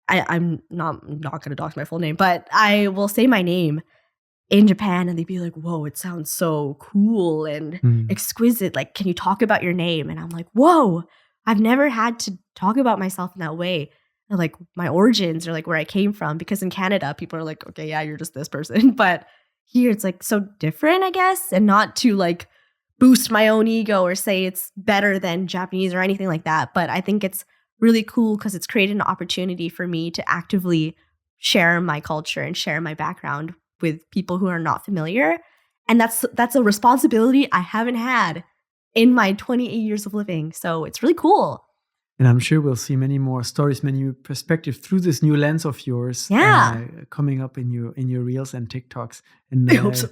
I'm not going to dox my full name, but I will say my name in Japan and they'd be like, whoa, it sounds so cool and exquisite. Like, can you talk about your name? And I'm like, whoa, I've never had to talk about myself in that way. Like my origins or like where I came from, because in Canada people are like, okay, yeah, you're just this person. But here it's like so different, I guess, and not to like boost my own ego or say it's better than Japanese or anything like that. But I think it's really cool because it's created an opportunity for me to actively share my culture and share my background with people who are not familiar. And that's a responsibility I haven't had in my 28 years of living. So it's really cool. And I'm sure we'll see many more stories, many perspectives through this new lens of yours. Coming up in your reels and TikToks. And I hope so.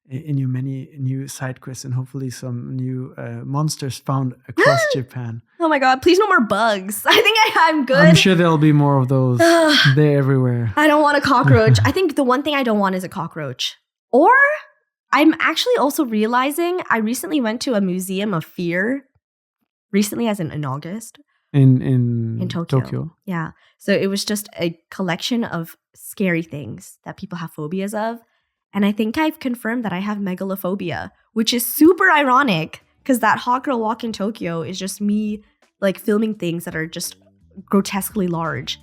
In your many new side quests and hopefully some new monsters found across Japan. Oh my God, please no more bugs. I think I'm good. I'm sure there'll be more of those. They're everywhere. I don't want a cockroach. I think the one thing I don't want is a cockroach. Or I'm actually also realizing I recently went to a museum of fear. Recently, as in August. In Tokyo. Yeah. So it was just a collection of scary things that people have phobias of. And I think I've confirmed that I have megalophobia, which is super ironic because that Hot Girl Walk in Tokyo is just me like filming things that are just grotesquely large.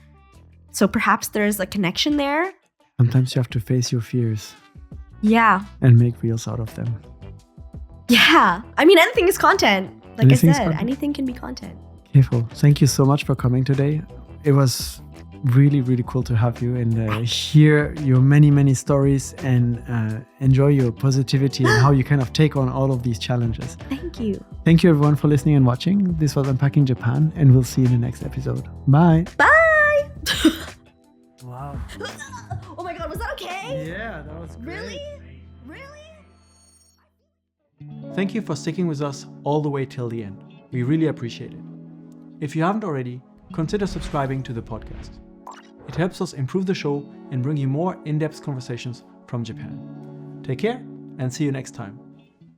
So perhaps there's a connection there. Sometimes you have to face your fears. Yeah. And make reels out of them. Yeah. I mean, anything is content. Like I said, anything can be content. Kfel, thank you so much for coming today. It was really, really cool to have you and hear your many, many stories and enjoy your positivity and how you kind of take on all of these challenges. Thank you. Thank you everyone for listening and watching. This was Unpacking Japan and we'll see you in the next episode. Bye. Bye. Wow. Oh my God, was that okay? Yeah, that was great. Really? Thank you for sticking with us all the way till the end. We really appreciate it. If you haven't already, consider subscribing to the podcast. It helps us improve the show and bring you more in-depth conversations from Japan. Take care and see you next time.